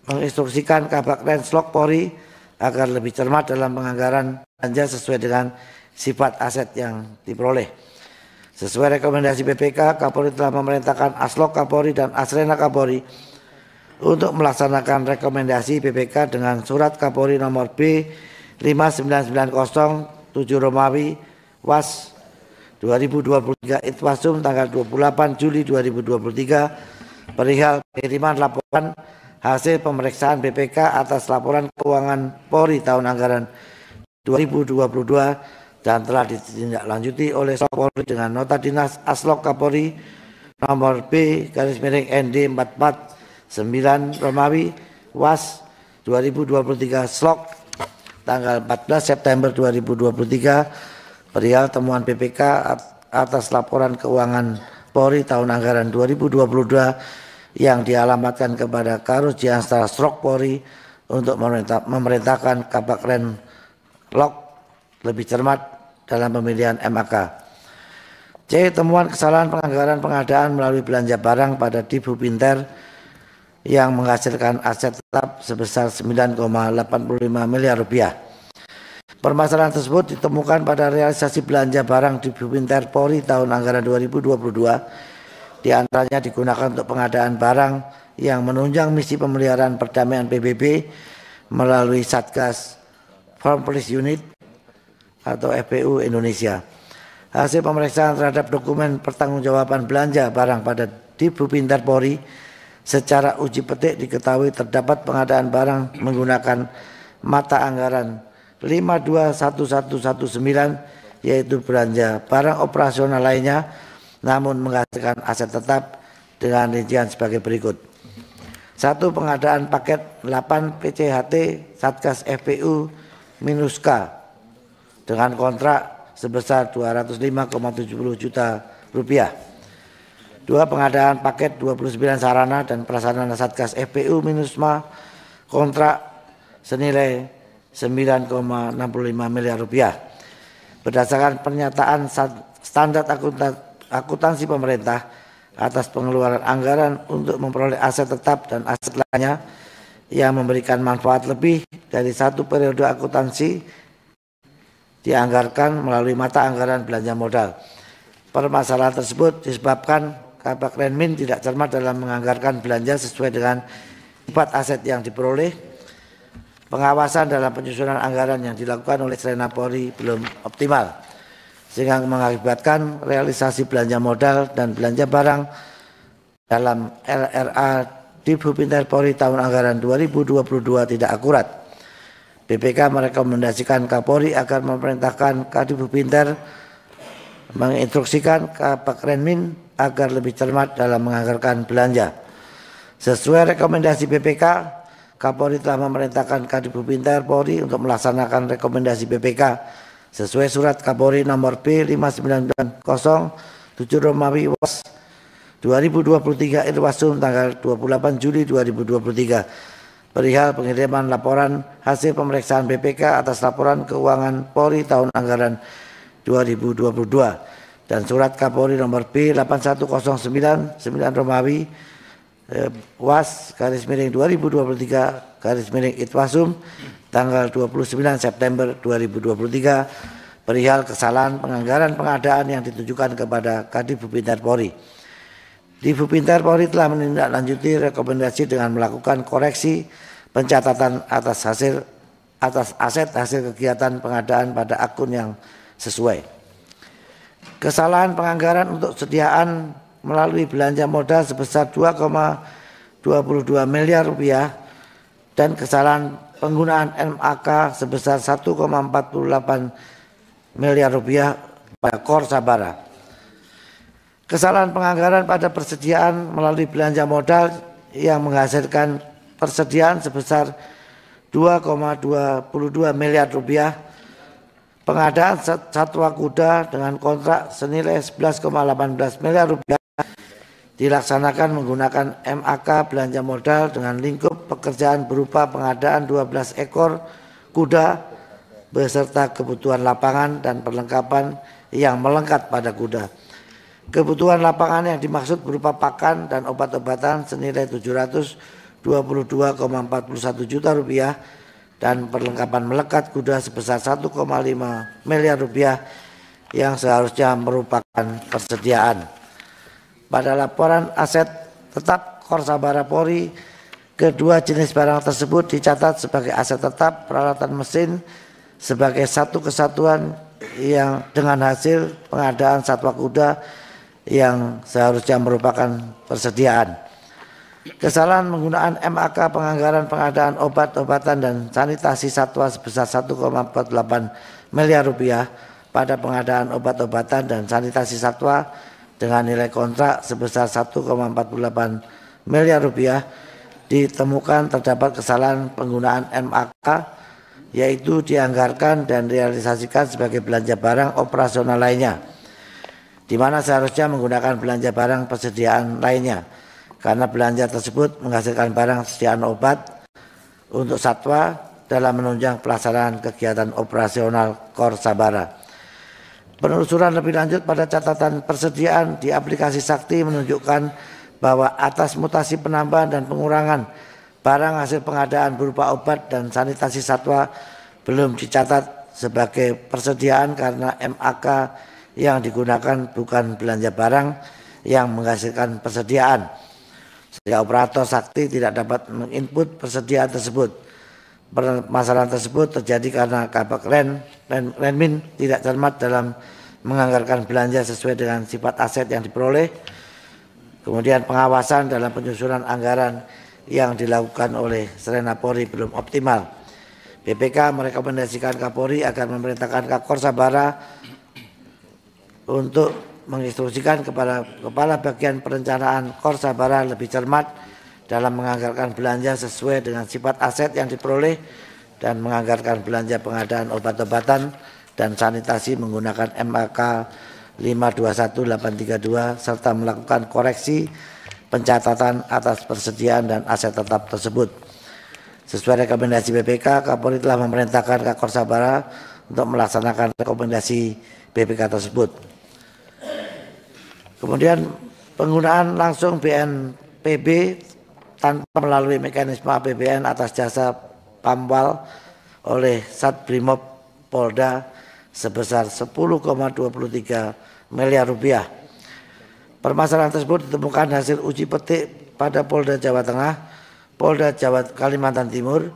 menginstruksikan Kabakren Slok Polri agar lebih cermat dalam penganggaran belanja sesuai dengan sifat aset yang diperoleh. Sesuai rekomendasi BPK, Kapolri telah memerintahkan Aslok Kapolri dan Asrena Kapolri untuk melaksanakan rekomendasi BPK dengan surat Kapolri nomor B/5990/7 Romawi Was 2023 Itwasum tanggal 28 Juli 2023 perihal pengiriman laporan hasil pemeriksaan BPK atas laporan keuangan Polri tahun anggaran 2022 dan telah ditindaklanjuti oleh Slok Polri dengan nota dinas Aslok Kapolri nomor B/ND 449 Romawi Was 2023 Slok tanggal 14 September 2023 perihal temuan BPK atas laporan keuangan Polri tahun anggaran 2022 yang dialamatkan kepada Karus Jihansa Slok Polri untuk memerintahkan Kabakren Lok lebih cermat dalam pemilihan MAK. C. Temuan kesalahan penganggaran pengadaan melalui belanja barang pada Dibhupinter yang menghasilkan aset tetap sebesar 9,85 miliar rupiah. Permasalahan tersebut ditemukan pada realisasi belanja barang di Dibhupinter Polri tahun anggaran 2022, di antaranya digunakan untuk pengadaan barang yang menunjang misi pemeliharaan perdamaian PBB melalui Satgas Foreign Police Unit atau FPU Indonesia. Hasil pemeriksaan terhadap dokumen pertanggungjawaban belanja barang pada Dibhupinter Polri secara uji petik diketahui terdapat pengadaan barang menggunakan mata anggaran 521119 yaitu belanja barang operasional lainnya namun menghasilkan aset tetap dengan rincian sebagai berikut. 1. Pengadaan paket 8 PCHT Satgas FPU -K dengan kontrak sebesar 205,70 juta rupiah. 2. Pengadaan paket 29 sarana dan prasarana Satgas FPU -MA kontrak senilai 9,65 miliar rupiah. Berdasarkan pernyataan standar akuntansi pemerintah atas pengeluaran anggaran untuk memperoleh aset tetap dan aset lainnya yang memberikan manfaat lebih dari satu periode akuntansi dianggarkan melalui mata anggaran belanja modal. Permasalahan tersebut disebabkan Kapakrenmin tidak cermat dalam menganggarkan belanja sesuai dengan sifat aset yang diperoleh. Pengawasan dalam penyusunan anggaran yang dilakukan oleh Srena Polri belum optimal, sehingga mengakibatkan realisasi belanja modal dan belanja barang dalam LRA Divbupinter Polri tahun anggaran 2022 tidak akurat. BPK merekomendasikan Kapolri agar memerintahkan Kadivbupinter menginstruksikan Kapakrenmin agar lebih cermat dalam menganggarkan belanja. Sesuai rekomendasi BPK, Kapolri telah memerintahkan Kadivbupinter Polri untuk melaksanakan rekomendasi BPK sesuai surat Kapolri nomor B5990 7 Romawi Was 2023 Irwasum tanggal 28 Juli 2023 perihal pengiriman laporan hasil pemeriksaan BPK atas laporan keuangan Polri tahun anggaran 2022 dan surat Kapolri nomor B8109 9 Romawi Was _2023 Itwasum tanggal 29 September 2023 perihal kesalahan penganggaran pengadaan yang ditujukan kepada Kadivbupinter Polri. Divbupinter Polri telah menindaklanjuti rekomendasi dengan melakukan koreksi pencatatan atas aset hasil kegiatan pengadaan pada akun yang sesuai. Kesalahan penganggaran untuk sediaan melalui belanja modal sebesar 2,22 miliar rupiah dan kesalahan penggunaan MAK sebesar 1,48 miliar rupiah pada Kor Sabara. Kesalahan penganggaran pada persediaan melalui belanja modal yang menghasilkan persediaan sebesar 2,22 miliar rupiah. Pengadaan satwa kuda dengan kontrak senilai 11,18 miliar rupiah dilaksanakan menggunakan MAK belanja modal dengan lingkup pekerjaan berupa pengadaan 12 ekor kuda beserta kebutuhan lapangan dan perlengkapan yang melekat pada kuda. Kebutuhan lapangan yang dimaksud berupa pakan dan obat-obatan senilai 722,41 juta rupiah dan perlengkapan melekat kuda sebesar 1,5 miliar rupiah yang seharusnya merupakan persediaan. Pada laporan aset tetap Kor Sabara Polri, kedua jenis barang tersebut dicatat sebagai aset tetap peralatan mesin sebagai satu kesatuan yang dengan hasil pengadaan satwa kuda yang seharusnya merupakan persediaan. Kesalahan penggunaan MAK penganggaran pengadaan obat-obatan dan sanitasi satwa sebesar 1,48 miliar rupiah pada pengadaan obat-obatan dan sanitasi satwa dengan nilai kontrak sebesar 1,48 miliar rupiah ditemukan terdapat kesalahan penggunaan MAK yaitu dianggarkan dan realisasikan sebagai belanja barang operasional lainnya, di mana seharusnya menggunakan belanja barang persediaan lainnya karena belanja tersebut menghasilkan barang sediaan obat untuk satwa dalam menunjang pelaksanaan kegiatan operasional Kor Sabara. Penelusuran lebih lanjut pada catatan persediaan di aplikasi Sakti menunjukkan bahwa atas mutasi penambahan dan pengurangan barang hasil pengadaan berupa obat dan sanitasi satwa belum dicatat sebagai persediaan karena MAK yang digunakan bukan belanja barang yang menghasilkan persediaan, sehingga operator Sakti tidak dapat menginput persediaan tersebut. Permasalahan tersebut terjadi karena Kapakrenmin tidak cermat dalam menganggarkan belanja sesuai dengan sifat aset yang diperoleh. Kemudian pengawasan dalam penyusunan anggaran yang dilakukan oleh Srena Polri belum optimal. BPK merekomendasikan Kapolri agar memerintahkan Kakor Sabara untuk menginstruksikan kepada Kepala Bagian Perencanaan Kor Sabara lebih cermat dalam menganggarkan belanja sesuai dengan sifat aset yang diperoleh dan menganggarkan belanja pengadaan obat-obatan dan sanitasi menggunakan MAK 521832 serta melakukan koreksi pencatatan atas persediaan dan aset tetap tersebut. Sesuai rekomendasi BPK, Kapolri telah memerintahkan Kakor Sabara untuk melaksanakan rekomendasi BPK tersebut. Kemudian penggunaan langsung BNPB tanpa melalui mekanisme APBN atas jasa Pamwal oleh Satbrimob Polda sebesar 10,23 miliar rupiah. Permasalahan tersebut ditemukan hasil uji petik pada Polda Jawa Tengah, Polda Kalimantan Timur,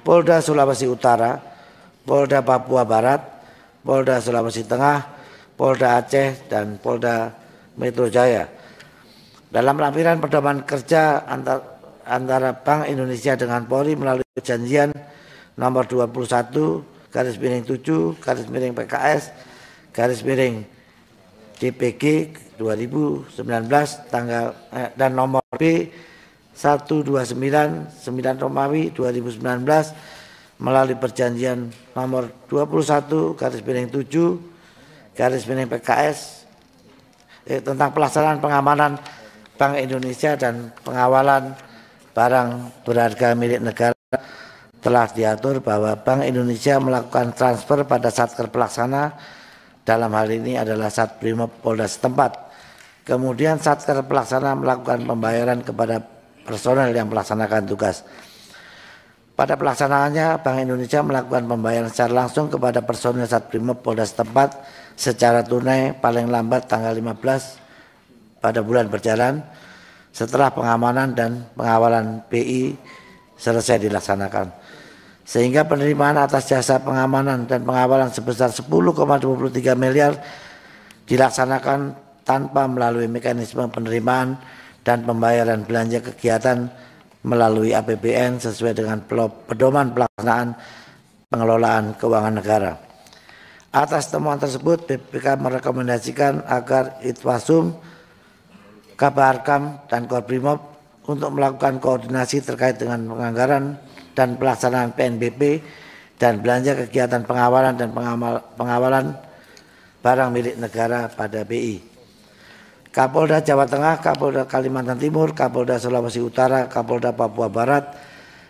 Polda Sulawesi Utara, Polda Papua Barat, Polda Sulawesi Tengah, Polda Aceh, dan Polda Metro Jaya. Dalam lampiran pedoman kerja antara Bank Indonesia dengan Polri melalui perjanjian nomor 21 /7 PKS DPG 2019 tanggal dan nomor B 129/9 Romawi 2019 melalui perjanjian nomor 21 /7 PKS tentang pelaksanaan pengamanan Bank Indonesia dan pengawalan barang berharga milik negara telah diatur bahwa Bank Indonesia melakukan transfer pada Satker pelaksana, dalam hal ini adalah Satbrimob Polda setempat. Kemudian Satker pelaksana melakukan pembayaran kepada personel yang melaksanakan tugas. Pada pelaksanaannya, Bank Indonesia melakukan pembayaran secara langsung kepada personel Satbrimob Polda setempat secara tunai paling lambat tanggal 15 pada bulan berjalan setelah pengamanan dan pengawalan BI selesai dilaksanakan. Sehingga penerimaan atas jasa pengamanan dan pengawalan sebesar 10,23 miliar dilaksanakan tanpa melalui mekanisme penerimaan dan pembayaran belanja kegiatan melalui APBN sesuai dengan pedoman pelaksanaan pengelolaan keuangan negara. Atas temuan tersebut, BPK merekomendasikan agar Itwasum, Kabarkam, dan Korbrimob untuk melakukan koordinasi terkait dengan penganggaran dan pelaksanaan PNBP dan belanja kegiatan pengawalan dan pengawalan barang milik negara pada BI. Kapolda Jawa Tengah, Kapolda Kalimantan Timur, Kapolda Sulawesi Utara, Kapolda Papua Barat,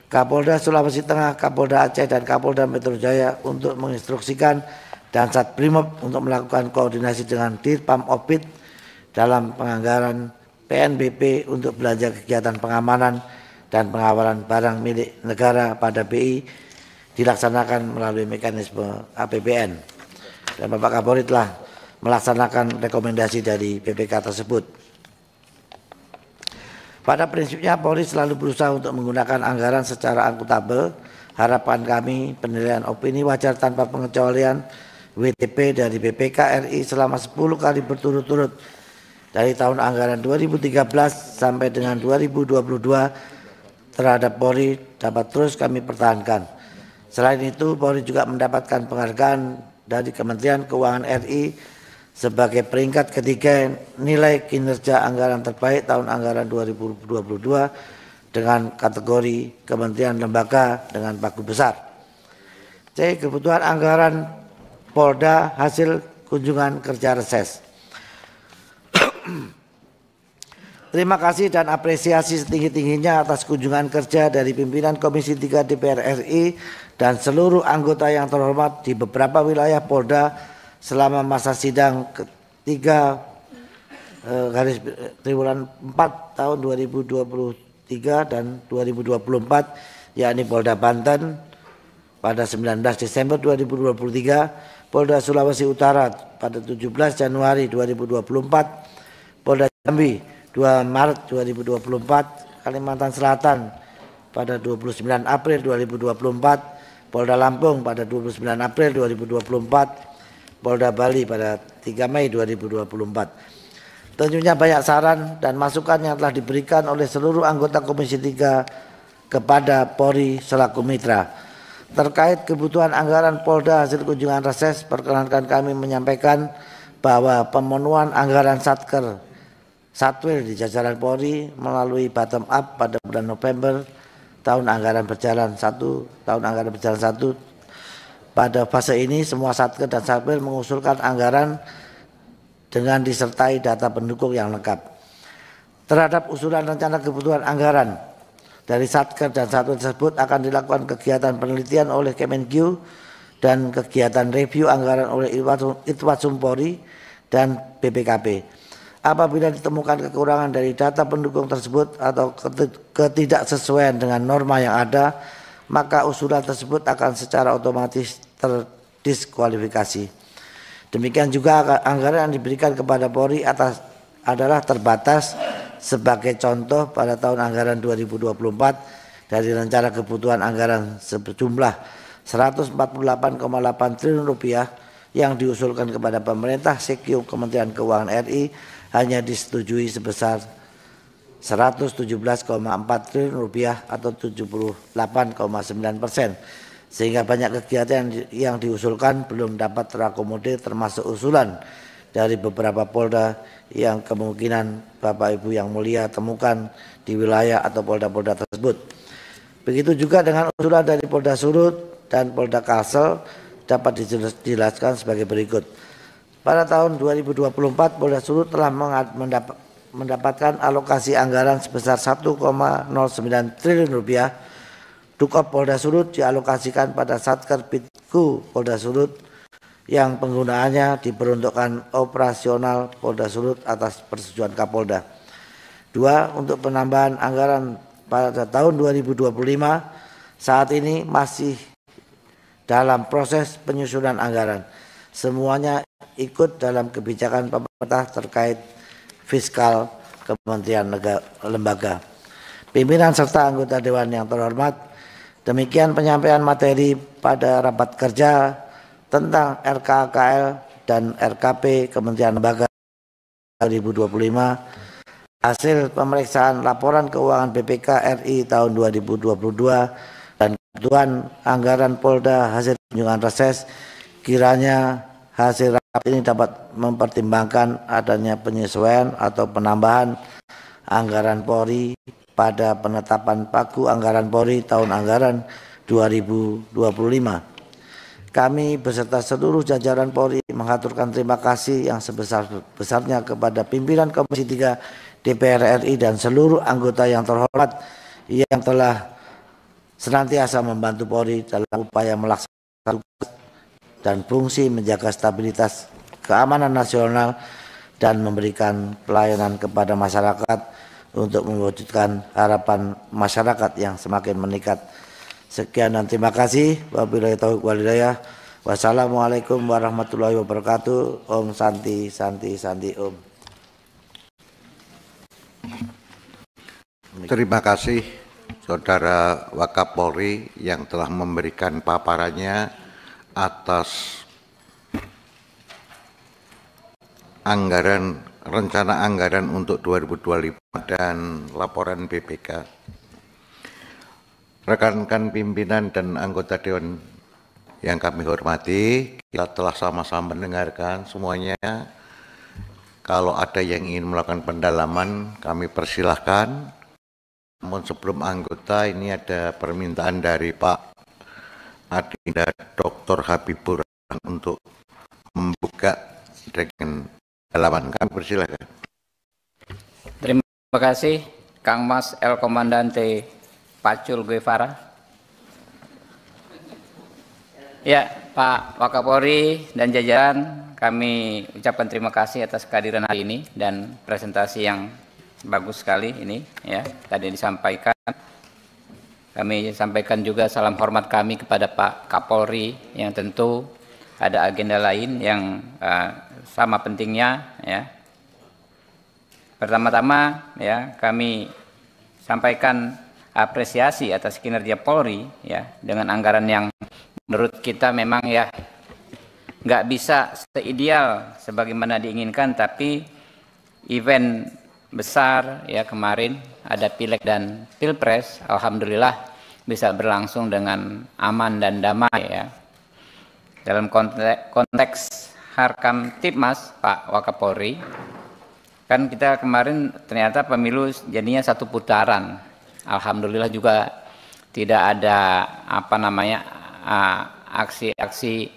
Kapolda Sulawesi Tengah, Kapolda Aceh, dan Kapolda Metro Jaya untuk menginstruksikan dan Satbrimob untuk melakukan koordinasi dengan Dirpam Opit dalam penganggaran PNBP untuk belanja kegiatan pengamanan dan pengawalan barang milik negara pada BI dilaksanakan melalui mekanisme APBN. Dan Bapak Kapolri telah melaksanakan rekomendasi dari BPK tersebut. Pada prinsipnya Polri selalu berusaha untuk menggunakan anggaran secara akuntabel. Harapan kami penilaian opini wajar tanpa pengecualian WTP dari BPK RI selama 10 kali berturut-turut dari tahun anggaran 2013 sampai dengan 2022 terhadap Polri dapat terus kami pertahankan. Selain itu, Polri juga mendapatkan penghargaan dari Kementerian Keuangan RI sebagai peringkat ketiga nilai kinerja anggaran terbaik tahun anggaran 2022 dengan kategori Kementerian Lembaga dengan pagu besar. C. Kebutuhan anggaran Polda hasil kunjungan kerja reses. Terima kasih dan apresiasi setinggi-tingginya atas kunjungan kerja dari pimpinan Komisi 3 DPR RI dan seluruh anggota yang terhormat di beberapa wilayah Polda selama masa sidang ketiga triwulan 4 tahun 2023 dan 2024, yakni Polda Banten pada 19 Desember 2023, Polda Sulawesi Utara pada 17 Januari 2024, Polda Jambi 2 Maret 2024, Kalimantan Selatan pada 29 April 2024, Polda Lampung pada 29 April 2024, Polda Bali pada 3 Mei 2024. Tentunya banyak saran dan masukan yang telah diberikan oleh seluruh anggota Komisi 3 kepada Polri selaku mitra. Terkait kebutuhan anggaran Polda hasil kunjungan reses, perkenankan kami menyampaikan bahwa pemenuhan anggaran Satker Satwil di jajaran Polri melalui bottom up pada bulan November tahun anggaran berjalan 1. Pada fase ini semua Satker dan Satwil mengusulkan anggaran dengan disertai data pendukung yang lengkap. Terhadap usulan rencana kebutuhan anggaran dari Satker dan Satwil tersebut akan dilakukan kegiatan penelitian oleh Kemenkyu dan kegiatan review anggaran oleh Itwatsum Polri dan BPKP. Apabila ditemukan kekurangan dari data pendukung tersebut atau ketidaksesuaian dengan norma yang ada, maka usulan tersebut akan secara otomatis terdiskualifikasi. Demikian juga anggaran yang diberikan kepada Polri adalah terbatas. Sebagai contoh, pada tahun anggaran 2024 dari rencana kebutuhan anggaran sejumlah 148,8 triliun rupiah yang diusulkan kepada pemerintah Sekyu Kementerian Keuangan RI hanya disetujui sebesar 117,4 triliun rupiah atau 78,9%, sehingga banyak kegiatan yang diusulkan belum dapat terakomodir, termasuk usulan dari beberapa Polda yang kemungkinan Bapak Ibu yang mulia temukan di wilayah atau Polda-Polda tersebut. Begitu juga dengan usulan dari Polda Surut dan Polda Kalsel dapat dijelaskan sebagai berikut. Pada tahun 2024 Polda Surut telah mendapatkan alokasi anggaran sebesar 1,09 triliun rupiah. Dukop Polda Surut dialokasikan pada Satker Pitku Polda Surut yang penggunaannya diperuntukkan operasional Polda Surut atas persetujuan Kapolda. 2. Untuk penambahan anggaran pada tahun 2025 saat ini masih dalam proses penyusunan anggaran. Semuanya ikut dalam kebijakan pemerintah terkait fiskal kementerian lembaga. Pimpinan serta anggota Dewan yang terhormat, demikian penyampaian materi pada rapat kerja tentang RKKL dan RKP Kementerian Lembaga 2025, hasil pemeriksaan laporan keuangan BPK RI tahun 2022 dan kebutuhan anggaran Polda hasil kunjungan reses. Kiranya hasil rapat ini dapat mempertimbangkan adanya penyesuaian atau penambahan anggaran Polri pada penetapan pagu anggaran Polri tahun anggaran 2025. Kami beserta seluruh jajaran Polri mengaturkan terima kasih yang sebesar-besarnya kepada pimpinan Komisi 3 DPR RI dan seluruh anggota yang terhormat yang telah senantiasa membantu Polri dalam upaya melaksanakan tugas dan fungsi menjaga stabilitas keamanan nasional dan memberikan pelayanan kepada masyarakat untuk mewujudkan harapan masyarakat yang semakin meningkat. Sekian dan terima kasih. Wabillahi taufiq wal hidayah. Wassalamualaikum warahmatullahi wabarakatuh. Om Santi Santi Santi Om. Terima kasih Saudara Wakapolri yang telah memberikan paparannya atas rencana anggaran untuk 2025 dan laporan BPK. Rekan-rekan pimpinan dan anggota Dewan yang kami hormati, kita telah sama-sama mendengarkan semuanya. Kalau ada yang ingin melakukan pendalaman, kami persilahkan. Namun sebelum anggota, ini ada permintaan dari Pak Adinda Dr. Habibur untuk membuka dengan pendalaman. Kami persilahkan. Terima kasih Kang Mas El Komandante Pacul Guevara. Ya, Pak Wakapolri dan jajaran, kami ucapkan terima kasih atas kehadiran hari ini dan presentasi yang bagus sekali ini ya, tadi disampaikan. Kami sampaikan juga salam hormat kami kepada Pak Kapolri yang tentu ada agenda lain yang sama pentingnya ya. Pertama-tama ya, kami sampaikan apresiasi atas kinerja Polri ya, dengan anggaran yang menurut kita memang ya nggak bisa seideal sebagaimana diinginkan, tapi event besar ya kemarin ada Pileg dan Pilpres, alhamdulillah bisa berlangsung dengan aman dan damai ya. Dalam konteks Harkam Tipmas Pak Wakapolri, Kan kita kemarin ternyata pemilu jadinya satu putaran. Alhamdulillah juga tidak ada aksi-aksi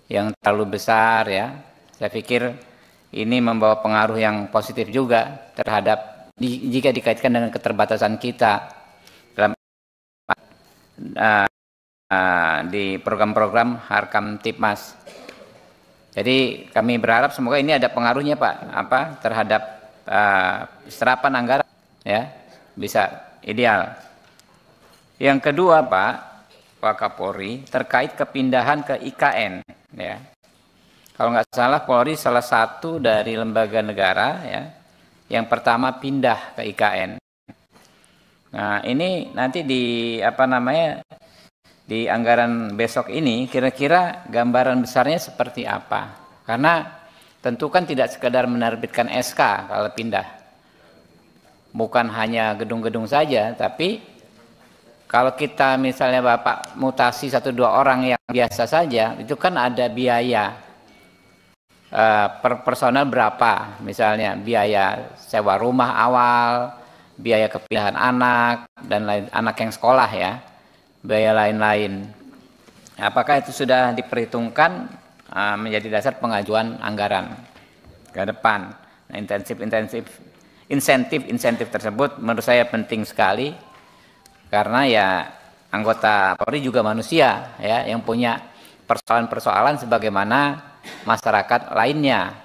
yang terlalu besar ya. Saya pikir ini membawa pengaruh yang positif juga terhadap jika dikaitkan dengan keterbatasan kita dalam di program-program Harkam Tipmas. Jadi kami berharap semoga ini ada pengaruhnya Pak terhadap serapan anggaran ya bisa ideal. Yang kedua Pak Kapolri terkait kepindahan ke IKN ya. Kalau nggak salah Polri salah satu dari lembaga negara ya yang pertama pindah ke IKN. Nah ini nanti di di anggaran besok ini kira-kira gambaran besarnya seperti apa? Karena tentu kan tidak sekedar menerbitkan SK kalau pindah. Bukan hanya gedung-gedung saja, tapi kalau kita misalnya Bapak mutasi 1-2 orang yang biasa saja, itu kan ada biaya per personal berapa, misalnya biaya sewa rumah awal, biaya kepindahan anak, dan lain anak yang sekolah ya. Biaya lain-lain. Apakah itu sudah diperhitungkan menjadi dasar pengajuan anggaran ke depan? Nah, insentif tersebut menurut saya penting sekali karena ya anggota Polri juga manusia ya yang punya persoalan-persoalan sebagaimana masyarakat lainnya.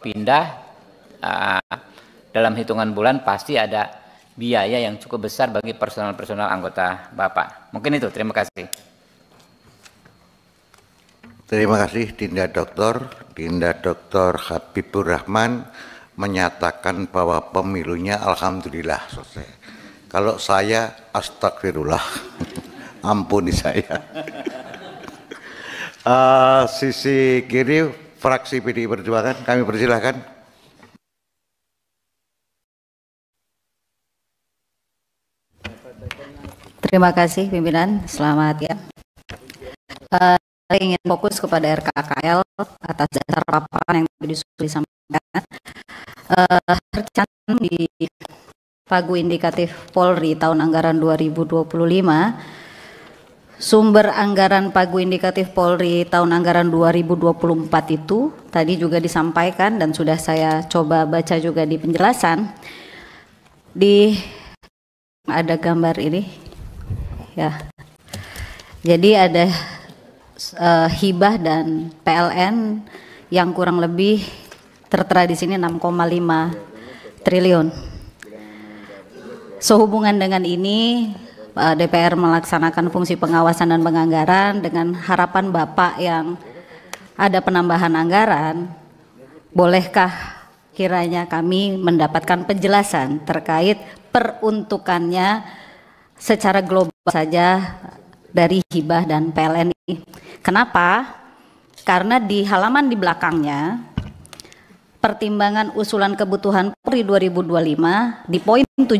Pindah dalam hitungan bulan pasti ada biaya yang cukup besar bagi personal anggota Bapak. Mungkin itu, terima kasih. Terima kasih Dinda Dr. Habibur Rahman menyatakan bahwa pemilunya alhamdulillah selesai. Kalau saya astagfirullah, ampuni saya. Sisi kiri fraksi PDI Perjuangan, kami persilahkan. Terima kasih pimpinan, selamat ya. Saya ingin fokus kepada RKKL atas dasar paparan yang disampaikan. Tercantum di Pagu Indikatif Polri tahun anggaran 2025, sumber anggaran Pagu Indikatif Polri tahun anggaran 2024 itu tadi juga disampaikan dan sudah saya coba baca juga di penjelasan. Ada gambar ini. Ya, jadi ada hibah dan PLN yang kurang lebih tertera di sini 6,5 triliun. Sehubungan dengan ini, DPR melaksanakan fungsi pengawasan dan penganggaran dengan harapan Bapak yang ada penambahan anggaran. Bolehkah kiranya kami mendapatkan penjelasan terkait peruntukannya secara global saja dari hibah dan PLN ini. Kenapa? Karena di halaman di belakangnya pertimbangan usulan kebutuhan Polri 2025 di poin 17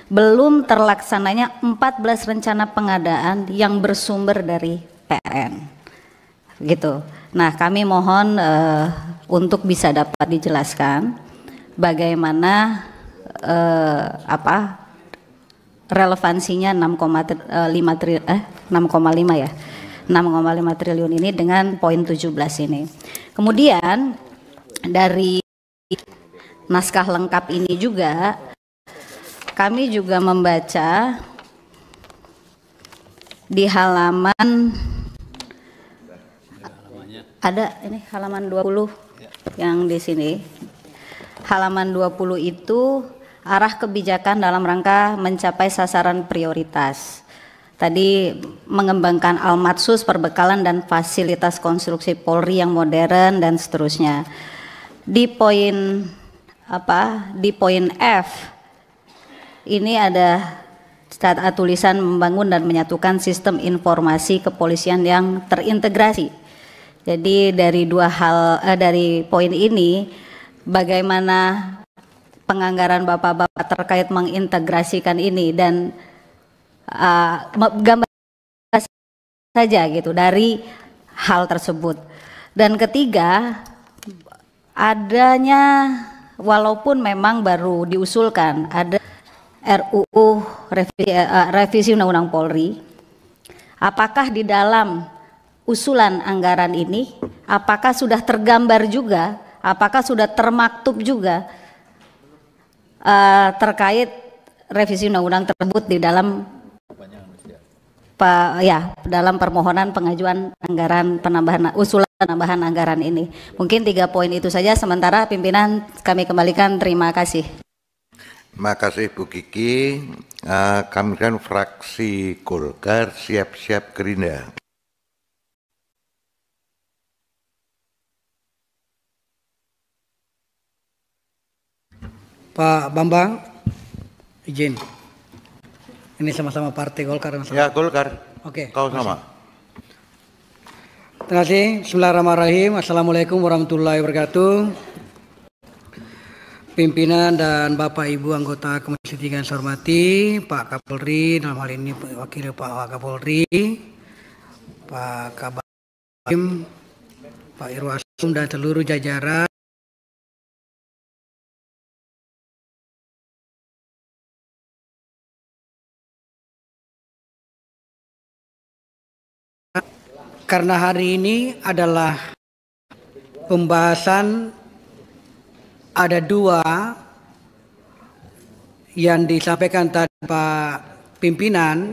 belum terlaksananya 14 rencana pengadaan yang bersumber dari PLN. Gitu. Nah, kami mohon untuk bisa dapat dijelaskan bagaimana relevansinya 6,5 ya 6,5 triliun ini dengan poin 17 ini. Kemudian dari naskah lengkap ini juga kami juga membaca di halaman ada ini halaman 20 yang di sini. Halaman 20 itu arah kebijakan dalam rangka mencapai sasaran prioritas. Tadi mengembangkan Almatsus, perbekalan dan fasilitas konstruksi Polri yang modern dan seterusnya. Di poin F ini ada tulisan membangun dan menyatukan sistem informasi kepolisian yang terintegrasi. Jadi dari dari poin ini bagaimana penganggaran Bapak-Bapak terkait mengintegrasikan ini dan gambar saja gitu dari hal tersebut. Dan ketiga, adanya walaupun memang baru diusulkan ada RUU revisi Undang-Undang Polri, apakah di dalam usulan anggaran ini, apakah sudah tergambar juga, apakah sudah termaktub juga terkait revisi undang-undang tersebut di dalam dalam permohonan pengajuan anggaran penambahan usulan penambahan anggaran ini. Mungkin 3 poin itu saja, sementara pimpinan kami kembalikan. Terima kasih. Terima kasih Bu Kiki. Kami kan fraksi Golkar siap-siap Gerindra. Pak Bambang, izin. Ini sama-sama Partai Golkar. Ya, Golkar. Oke. Kau sama. Terima kasih. Bismillahirrahmanirrahim. Assalamualaikum warahmatullahi wabarakatuh. Pimpinan dan Bapak Ibu anggota Komisi 3 yang saya hormati, Pak Kapolri, dalam hal ini Wakil Pak Wakapolri, Pak Kabarim, Pak Irwasum dan seluruh jajaran. Karena hari ini adalah pembahasan ada 2 yang disampaikan tadi Pak Pimpinan,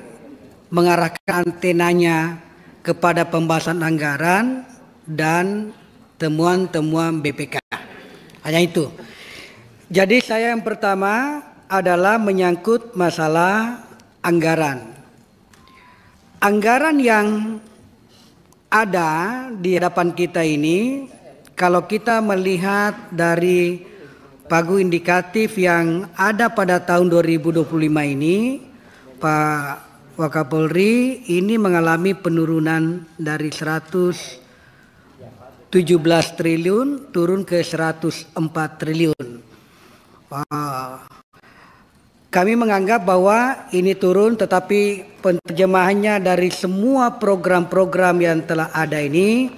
mengarahkan antenanya kepada pembahasan anggaran dan temuan-temuan BPK. Hanya itu. Jadi saya yang pertama adalah menyangkut masalah anggaran. Anggaran yang ada di hadapan kita ini, kalau kita melihat dari pagu indikatif yang ada pada tahun 2025 ini, Pak Wakapolri, ini mengalami penurunan dari 117 triliun turun ke 104 triliun. Kami menganggap bahwa ini turun, tetapi penerjemahannya dari semua program-program yang telah ada ini,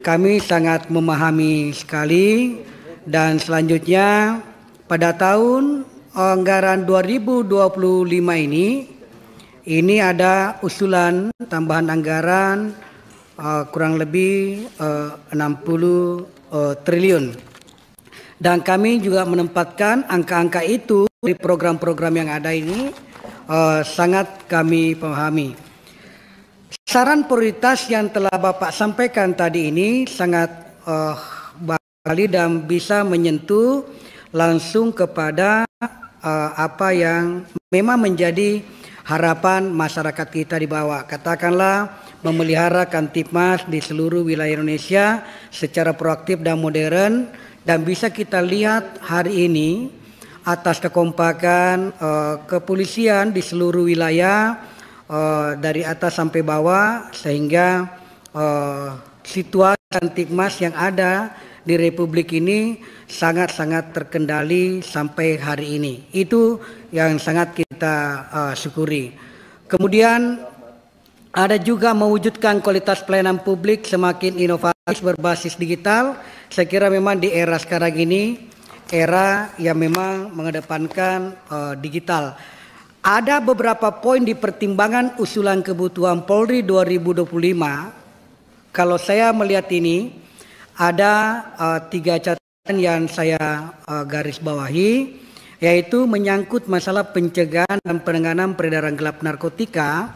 kami sangat memahami sekali. Dan selanjutnya pada tahun anggaran 2025 ini ada usulan tambahan anggaran kurang lebih 60 triliun. Dan kami juga menempatkan angka-angka itu di program-program yang ada ini sangat kami pahami. Saran prioritas yang telah Bapak sampaikan tadi ini sangat baik dan bisa menyentuh langsung kepada apa yang memang menjadi harapan masyarakat kita di bawah. Katakanlah memelihara Kamtipmas di seluruh wilayah Indonesia secara proaktif dan modern. Dan bisa kita lihat hari ini atas kekompakan kepolisian di seluruh wilayah dari atas sampai bawah, sehingga situasi Kamtipmas yang ada di Republik ini sangat-sangat terkendali sampai hari ini. Itu yang sangat kita syukuri. Kemudian ada juga mewujudkan kualitas pelayanan publik semakin inovatif berbasis digital. Saya kira memang di era sekarang ini, era yang memang mengedepankan digital. Ada beberapa poin di pertimbangan usulan kebutuhan Polri 2025. Kalau saya melihat ini, ada 3 catatan yang saya garis bawahi, yaitu menyangkut masalah pencegahan dan penanganan peredaran gelap narkotika.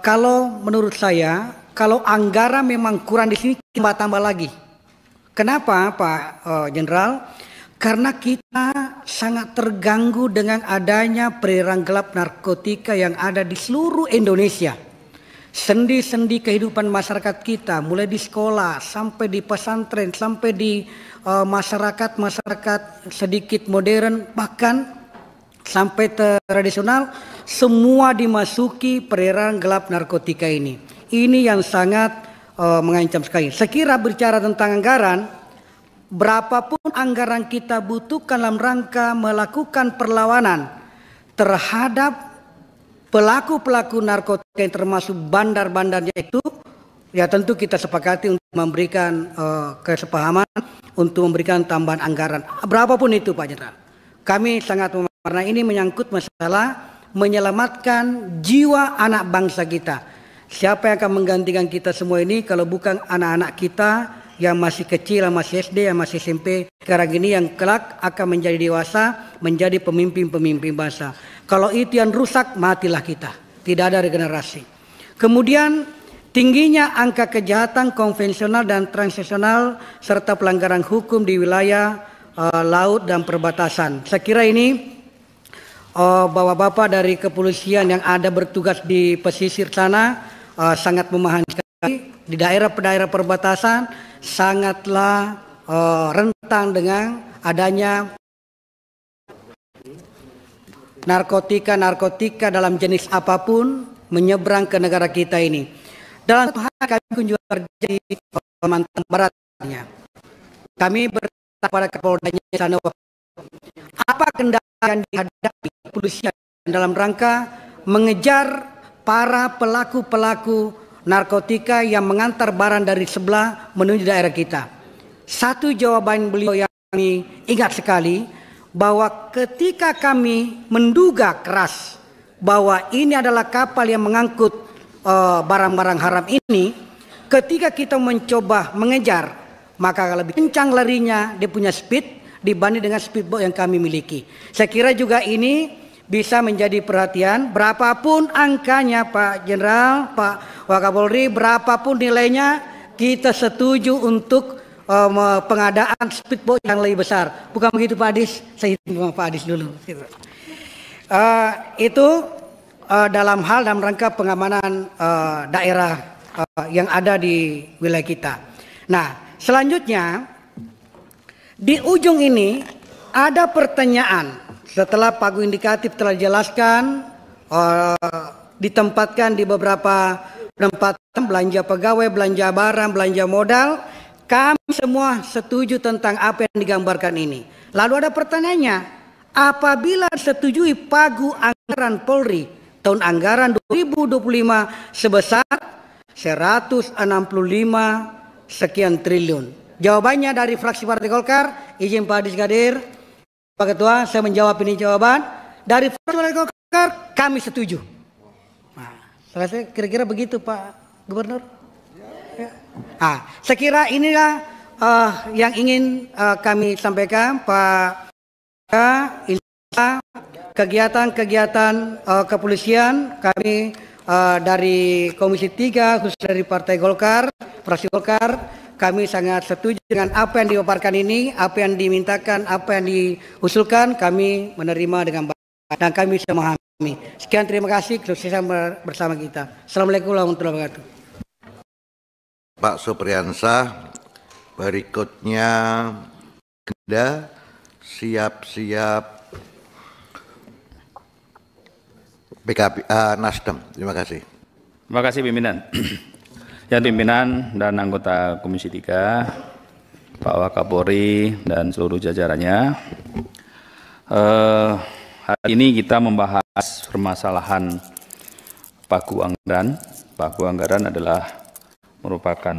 Kalau menurut saya, kalau anggaran memang kurang di sini, tambah lagi. Kenapa Pak Jenderal? Karena kita sangat terganggu dengan adanya peredaran gelap narkotika yang ada di seluruh Indonesia. Sendi-sendi kehidupan masyarakat kita, mulai di sekolah, sampai di pesantren, sampai di masyarakat sedikit modern, bahkan sampai tradisional, semua dimasuki peredaran gelap narkotika ini. Ini yang sangat mengancam sekali. Sekira bicara tentang anggaran, berapapun anggaran kita butuhkan dalam rangka melakukan perlawanan terhadap pelaku-pelaku narkotika yang termasuk bandar-bandarnya itu, ya tentu kita sepakati untuk memberikan kesepahaman untuk memberikan tambahan anggaran. Berapapun itu Pak Jenderal. Kami sangat karena ini menyangkut masalah menyelamatkan jiwa anak bangsa kita. Siapa yang akan menggantikan kita semua ini kalau bukan anak-anak kita yang masih kecil, yang masih SD, yang masih SMP, sekarang ini yang kelak akan menjadi dewasa, menjadi pemimpin-pemimpin bangsa. Kalau itu yang rusak, matilah kita. Tidak ada regenerasi. Kemudian tingginya angka kejahatan konvensional dan transnasional serta pelanggaran hukum di wilayah laut dan perbatasan. Saya kira ini bapak-bapak dari kepolisian yang ada bertugas di pesisir sana sangat memahami sekali. Di daerah-daerah perbatasan sangatlah rentan dengan adanya narkotika dalam jenis apapun menyeberang ke negara kita ini. Dalam satu hal kami kunjungan kerja di Kalimantan Baratnya. Kami bertanya pada Kapoldanya sana, apa kendala yang dihadapi kepolisian dalam rangka mengejar para pelaku-pelaku narkotika yang mengantar barang dari sebelah menuju daerah kita. Satu jawaban beliau yang kami ingat sekali, bahwa ketika kami menduga keras bahwa ini adalah kapal yang mengangkut barang-barang haram ini, ketika kita mencoba mengejar, maka lebih kencang larinya, dia punya speed dibanding dengan speedboat yang kami miliki. Saya kira juga ini bisa menjadi perhatian. Berapapun angkanya Pak Jenderal, Pak Wakapolri, berapapun nilainya, kita setuju untuk pengadaan speedboat yang lebih besar. Bukan begitu Pak Adis? Saya hitung Pak Adis dulu. Itu dalam rangka pengamanan daerah yang ada di wilayah kita. Nah, selanjutnya di ujung ini ada pertanyaan. Setelah pagu indikatif telah dijelaskan, ditempatkan di beberapa penempatan belanja pegawai, belanja barang, belanja modal, kami semua setuju tentang apa yang digambarkan ini. Lalu ada pertanyaannya, apabila setujui pagu anggaran Polri tahun anggaran 2025 sebesar 165 sekian triliun. Jawabannya dari fraksi Partai Golkar, izin Pak Adis Kadir, Pak Ketua, saya menjawab ini jawaban. Dari fraksi Partai Golkar, kami setuju. Nah, saya kira-kira begitu Pak Gubernur. Ya. Nah, saya kira inilah yang ingin kami sampaikan Pak. Kegiatan-kegiatan kepolisian kami dari Komisi 3 khusus dari Partai Golkar, fraksi Golkar, kami sangat setuju dengan apa yang dipaparkan ini, apa yang dimintakan, apa yang diusulkan, kami menerima dengan baik dan kami bisa memahami. Sekian, terima kasih, kesuksesan bersama kita. Assalamualaikum warahmatullahi wabarakatuh. Pak Supriyansah, berikutnya Anda siap-siap PKB Nasdem. Terima kasih. Terima kasih pimpinan. Yang pimpinan dan anggota Komisi 3, Pak Wakapolri dan seluruh jajarannya. Hari ini kita membahas permasalahan pagu anggaran. Pagu anggaran adalah merupakan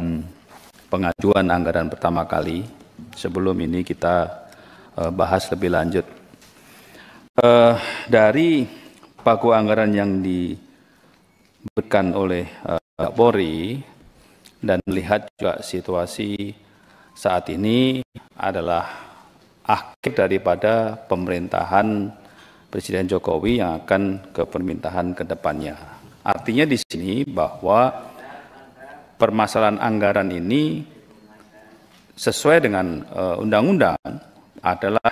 pengajuan anggaran pertama kali. Sebelum ini kita bahas lebih lanjut. Dari pagu anggaran yang diberikan oleh Polri dan melihat juga situasi saat ini adalah akhir daripada pemerintahan Presiden Jokowi yang akan ke pemerintahan ke depannya. Artinya di sini bahwa permasalahan anggaran ini sesuai dengan undang-undang adalah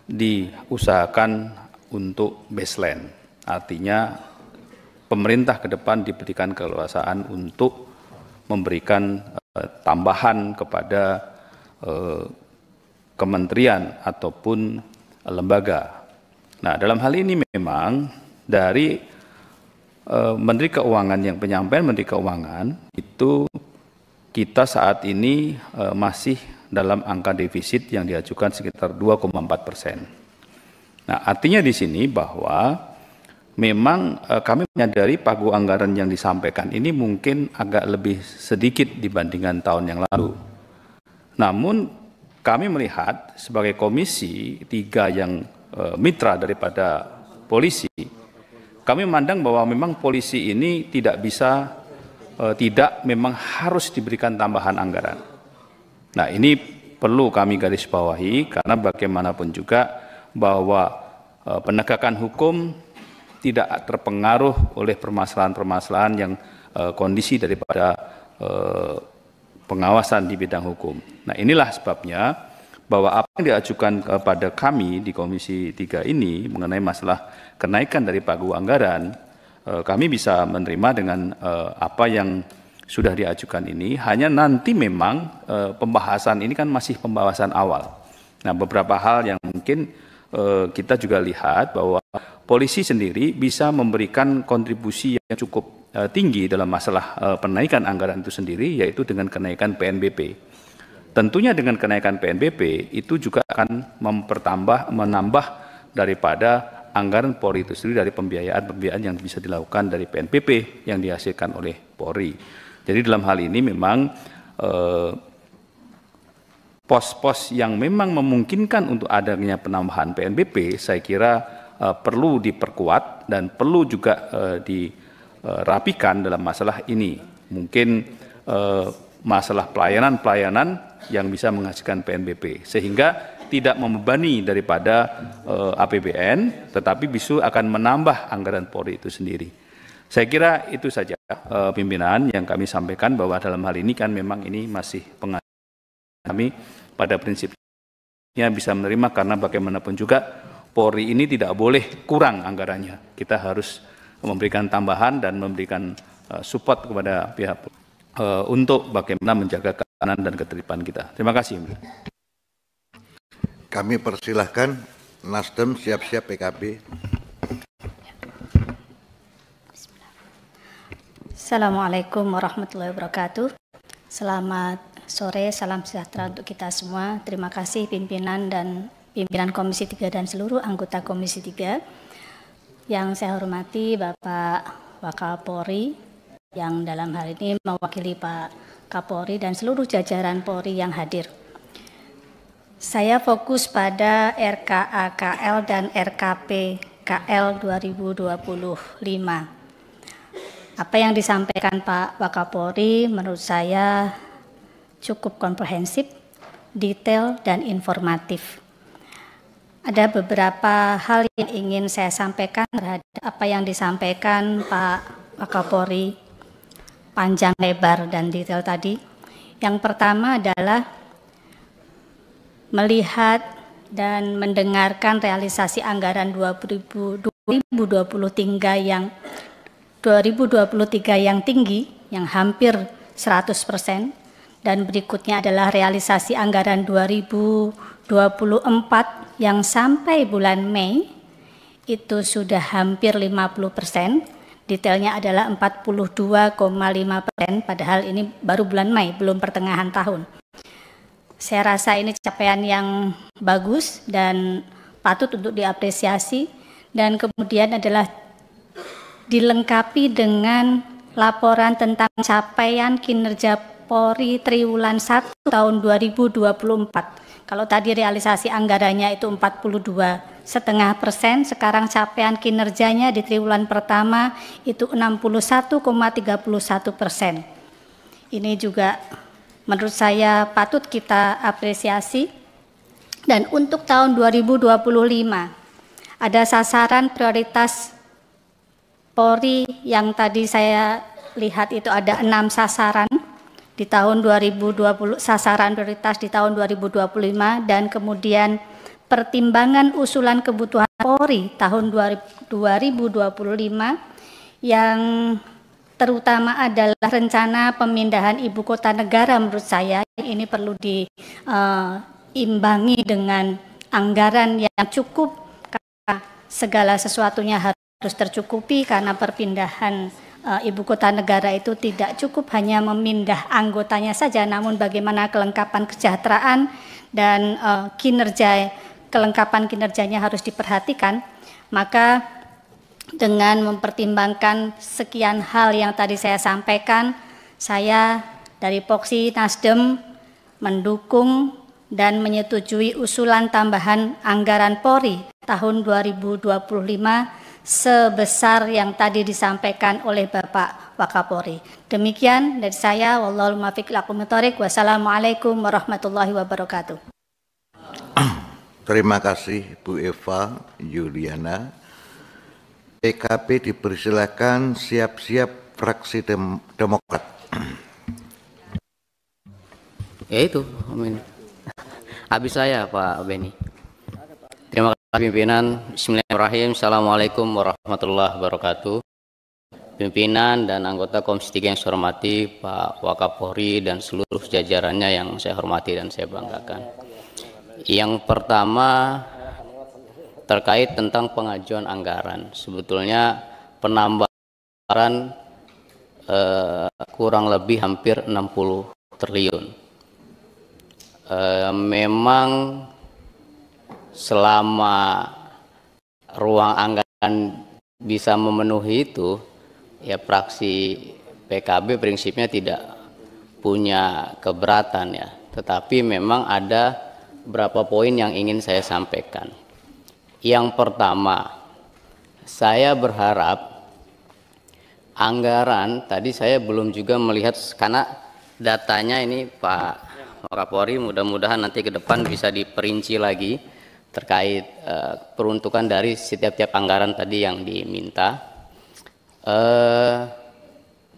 diusahakan untuk baseline, artinya pemerintah ke depan diberikan keleluasaan untuk memberikan tambahan kepada kementerian ataupun lembaga. Nah, dalam hal ini memang dari Menteri Keuangan, yang penyampaian Menteri Keuangan itu kita saat ini masih dalam angka defisit yang diajukan sekitar 2,4%. Nah, artinya di sini bahwa memang kami menyadari pagu anggaran yang disampaikan ini mungkin agak lebih sedikit dibandingkan tahun yang lalu. Namun kami melihat sebagai Komisi 3 yang mitra daripada polisi, kami memandang bahwa memang polisi ini tidak bisa, tidak memang harus diberikan tambahan anggaran. Nah, ini perlu kami garis bawahi karena bagaimanapun juga bahwa penegakan hukum tidak terpengaruh oleh permasalahan-permasalahan yang kondisi daripada pengawasan di bidang hukum. Nah, inilah sebabnya bahwa apa yang diajukan kepada kami di Komisi 3 ini mengenai masalah kenaikan dari pagu anggaran, kami bisa menerima dengan apa yang sudah diajukan ini, hanya nanti memang pembahasan ini kan masih pembahasan awal. Nah, beberapa hal yang mungkin kita juga lihat bahwa polisi sendiri bisa memberikan kontribusi yang cukup tinggi dalam masalah penaikan anggaran itu sendiri, yaitu dengan kenaikan PNBP. Tentunya dengan kenaikan PNBP itu juga akan menambah daripada anggaran Polri itu sendiri dari pembiayaan yang bisa dilakukan dari PNBP yang dihasilkan oleh Polri. Jadi dalam hal ini memang pos-pos yang memang memungkinkan untuk adanya penambahan PNBP saya kira perlu diperkuat dan perlu juga dirapikan dalam masalah ini. Mungkin masalah pelayanan-pelayanan yang bisa menghasilkan PNBP sehingga tidak membebani daripada APBN, tetapi bisa akan menambah anggaran Polri itu sendiri. Saya kira itu saja pimpinan yang kami sampaikan, bahwa dalam hal ini kan memang ini masih pengajuan kami pada prinsipnya bisa menerima karena bagaimanapun juga Polri ini tidak boleh kurang anggarannya. Kita harus memberikan tambahan dan memberikan support kepada pihak untuk bagaimana menjaga keamanan dan ketertiban kita. Terima kasih. Kami persilahkan Nasdem siap-siap PKB. Assalamualaikum warahmatullahi wabarakatuh. Selamat sore, salam sejahtera untuk kita semua. Terima kasih pimpinan Komisi 3 dan seluruh anggota Komisi 3. Yang saya hormati Bapak Wakapolri yang dalam hal ini mewakili Pak Kapolri dan seluruh jajaran Polri yang hadir. Saya fokus pada RKA KL dan RKP KL 2025. Apa yang disampaikan Pak Wakapolri menurut saya cukup komprehensif, detail, dan informatif. Ada beberapa hal yang ingin saya sampaikan terhadap apa yang disampaikan Pak Wakapolri, panjang, lebar, dan detail tadi. Yang pertama adalah melihat dan mendengarkan realisasi anggaran 2023 yang tinggi, yang hampir 100%, dan berikutnya adalah realisasi anggaran 2024 yang sampai bulan Mei itu sudah hampir 50%, detailnya adalah 42,5%, padahal ini baru bulan Mei, belum pertengahan tahun. Saya rasa ini capaian yang bagus dan patut untuk diapresiasi, dan kemudian adalah dilengkapi dengan laporan tentang capaian kinerja Polri triwulan 1 tahun 2024. Kalau tadi realisasi anggarannya itu 42,5%, sekarang capaian kinerjanya di triwulan pertama itu 61,31%. Ini juga menurut saya patut kita apresiasi. Dan untuk tahun 2025 ada sasaran prioritas Polri yang tadi saya lihat itu ada 6 sasaran di tahun 2020, sasaran prioritas di tahun 2025, dan kemudian pertimbangan usulan kebutuhan Polri tahun 2025 yang terutama adalah rencana pemindahan ibu kota negara. Menurut saya ini perlu diimbangi dengan anggaran yang cukup karena segala sesuatunya harus tercukupi, karena perpindahan ibu kota negara itu tidak cukup hanya memindah anggotanya saja, namun bagaimana kelengkapan kesejahteraan dan kelengkapan kinerjanya harus diperhatikan. Maka dengan mempertimbangkan sekian hal yang tadi saya sampaikan, saya dari Poksi Nasdem mendukung dan menyetujui usulan tambahan anggaran Polri tahun 2025 sebesar yang tadi disampaikan oleh Bapak Wakapolri. Demikian dari saya, wallahul muwaffiq ila aqwamit thoriq. Wassalamualaikum warahmatullahi wabarakatuh. Terima kasih Bu Eva Yuliana. PKB dipersilakan siap-siap fraksi Demokrat. Ya itu, amin. Habis saya Pak Beni. Terima kasih pimpinan. Bismillahirrahmanirrahim. Assalamualaikum warahmatullahi wabarakatuh. Pimpinan dan anggota Komisi 3 yang saya hormati, Pak Wakapolri dan seluruh jajarannya yang saya hormati dan saya banggakan. Yang pertama terkait tentang pengajuan anggaran. Sebetulnya penambahan kurang lebih hampir 60 triliun. Memang selama ruang anggaran bisa memenuhi itu, ya fraksi PKB prinsipnya tidak punya keberatan ya. Tetapi memang ada beberapa poin yang ingin saya sampaikan. Yang pertama, saya berharap anggaran, tadi saya belum juga melihat karena datanya ini Pak Wakapolri, mudah-mudahan nanti ke depan bisa diperinci lagi terkait peruntukan dari setiap anggaran tadi yang diminta.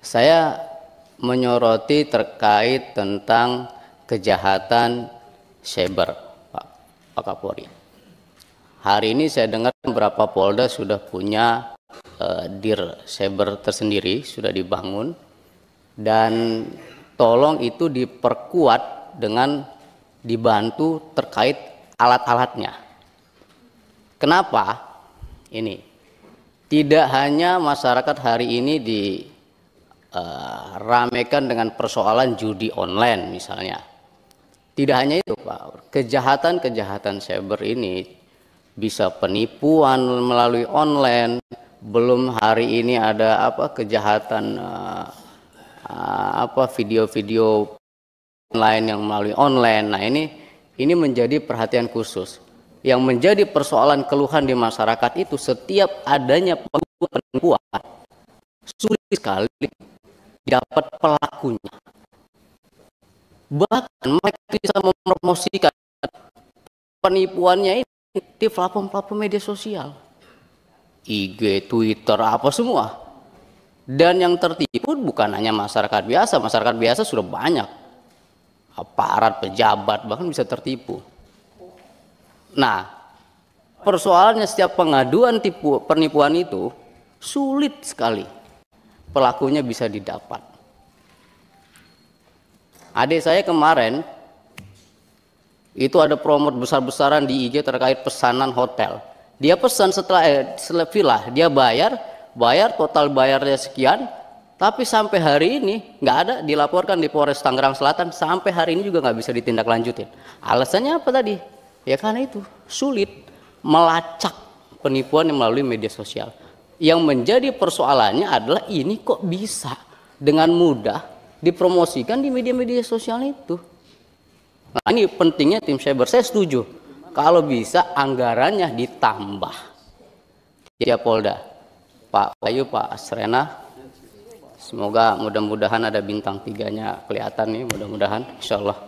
Saya menyoroti terkait tentang kejahatan cyber, Pak Wakapolri. Hari ini saya dengar beberapa Polda sudah punya dir cyber tersendiri, sudah dibangun, dan tolong itu diperkuat dengan dibantu terkait alat-alatnya. Kenapa? Ini tidak hanya masyarakat hari ini diramekan dengan persoalan judi online misalnya. Tidak hanya itu Pak, kejahatan cyber ini bisa penipuan melalui online. Belum hari ini ada kejahatan video-video lain yang melalui online. Nah ini menjadi perhatian khusus. Yang menjadi persoalan keluhan di masyarakat itu setiap adanya penipuan sulit sekali dapat pelakunya. Bahkan mereka bisa mempromosikan penipuannya ini di platform-platform media sosial, IG, Twitter, apa semua. Dan yang tertipu bukan hanya masyarakat biasa sudah banyak. Aparat, pejabat, bahkan bisa tertipu. Nah, persoalannya setiap pengaduan penipuan itu sulit sekali pelakunya bisa didapat. Adik saya kemarin itu ada promote besar-besaran di IG terkait pesanan hotel. Dia pesan setelah villa, dia bayar total bayarnya sekian. Tapi sampai hari ini nggak ada, dilaporkan di Polres Tangerang Selatan, sampai hari ini juga nggak bisa ditindaklanjutin. Alasannya apa tadi? Ya karena itu sulit melacak penipuan yang melalui media sosial. Yang menjadi persoalannya adalah ini kok bisa dengan mudah dipromosikan di media-media sosial itu. Nah ini pentingnya tim cyber, saya setuju. Kalau bisa anggarannya ditambah. Ya Polda, Pak Bayu, Pak Asrena, semoga mudah-mudahan ada bintang 3-nya kelihatan nih, mudah-mudahan insya Allah.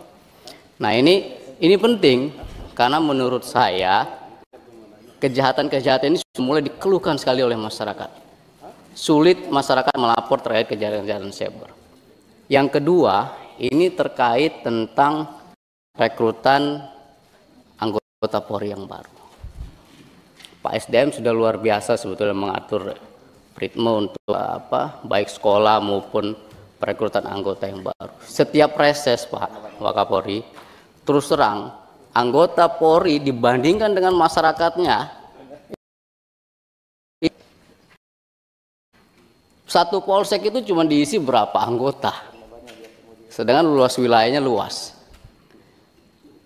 Nah ini penting karena menurut saya kejahatan-kejahatan ini sudah mulai dikeluhkan sekali oleh masyarakat. Sulit masyarakat melapor terkait kejahatan cyber. Yang kedua, ini terkait tentang rekrutan anggota Polri yang baru. Pak SDM sudah luar biasa sebetulnya mengatur ritme untuk baik sekolah maupun perekrutan anggota yang baru. Setiap reses Pak Wakapolri, terus terang anggota Polri dibandingkan dengan masyarakatnya, satu polsek itu cuma diisi berapa anggota, sedangkan luas wilayahnya luas.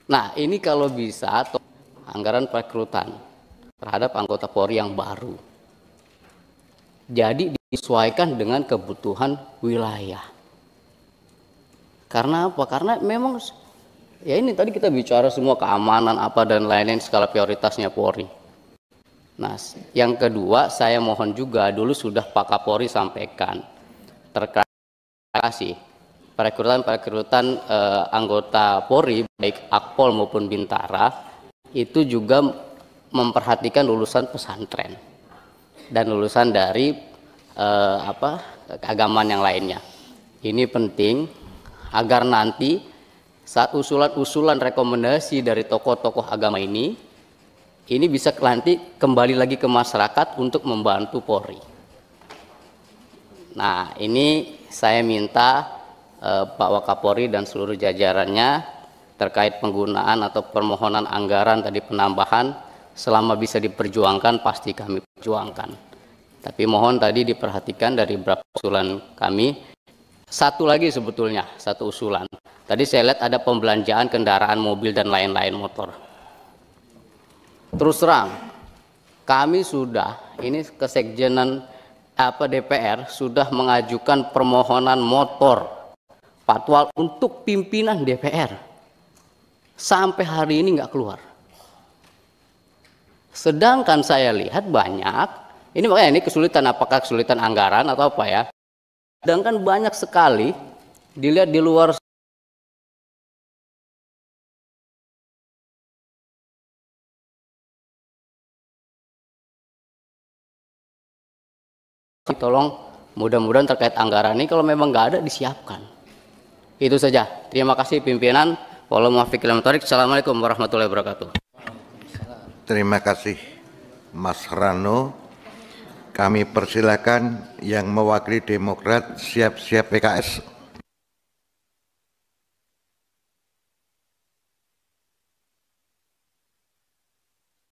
Nah ini kalau bisa anggaran perekrutan terhadap anggota Polri yang baru, jadi disesuaikan dengan kebutuhan wilayah. Karena apa? Karena memang Ya ini tadi kita bicara semua keamanan apa dan lain-lain skala prioritasnya Polri. Nah, yang kedua saya mohon juga dulu sudah Pak Kapolri sampaikan terkait perekrutan anggota Polri baik Akpol maupun Bintara itu juga memperhatikan lulusan pesantren dan lulusan dari keagamaan yang lainnya. Ini penting agar nanti saat usulan-usulan rekomendasi dari tokoh-tokoh agama ini bisa nanti kembali lagi ke masyarakat untuk membantu Polri. Nah, ini saya minta Pak Wakapolri dan seluruh jajarannya terkait penggunaan atau permohonan anggaran tadi penambahan selama bisa diperjuangkan pasti kami perjuangkan. Tapi mohon tadi diperhatikan dari beberapa usulan kami. Satu lagi sebetulnya, satu usulan. Tadi saya lihat ada pembelanjaan kendaraan mobil dan lain-lain motor. Terus terang, kami sudah, ini kesekjenan DPR sudah mengajukan permohonan motor patwal untuk pimpinan DPR. Sampai hari ini nggak keluar. Sedangkan saya lihat banyak, ini makanya ini kesulitan, apakah kesulitan anggaran atau apa ya. Sedangkan banyak sekali dilihat di luar tolong mudah-mudahan terkait anggaran ini kalau memang nggak ada disiapkan. Itu saja. Terima kasih pimpinan. Assalamualaikum warahmatullahi wabarakatuh. Terima kasih Mas Rano. Kami persilakan yang mewakili Demokrat siap-siap PKS.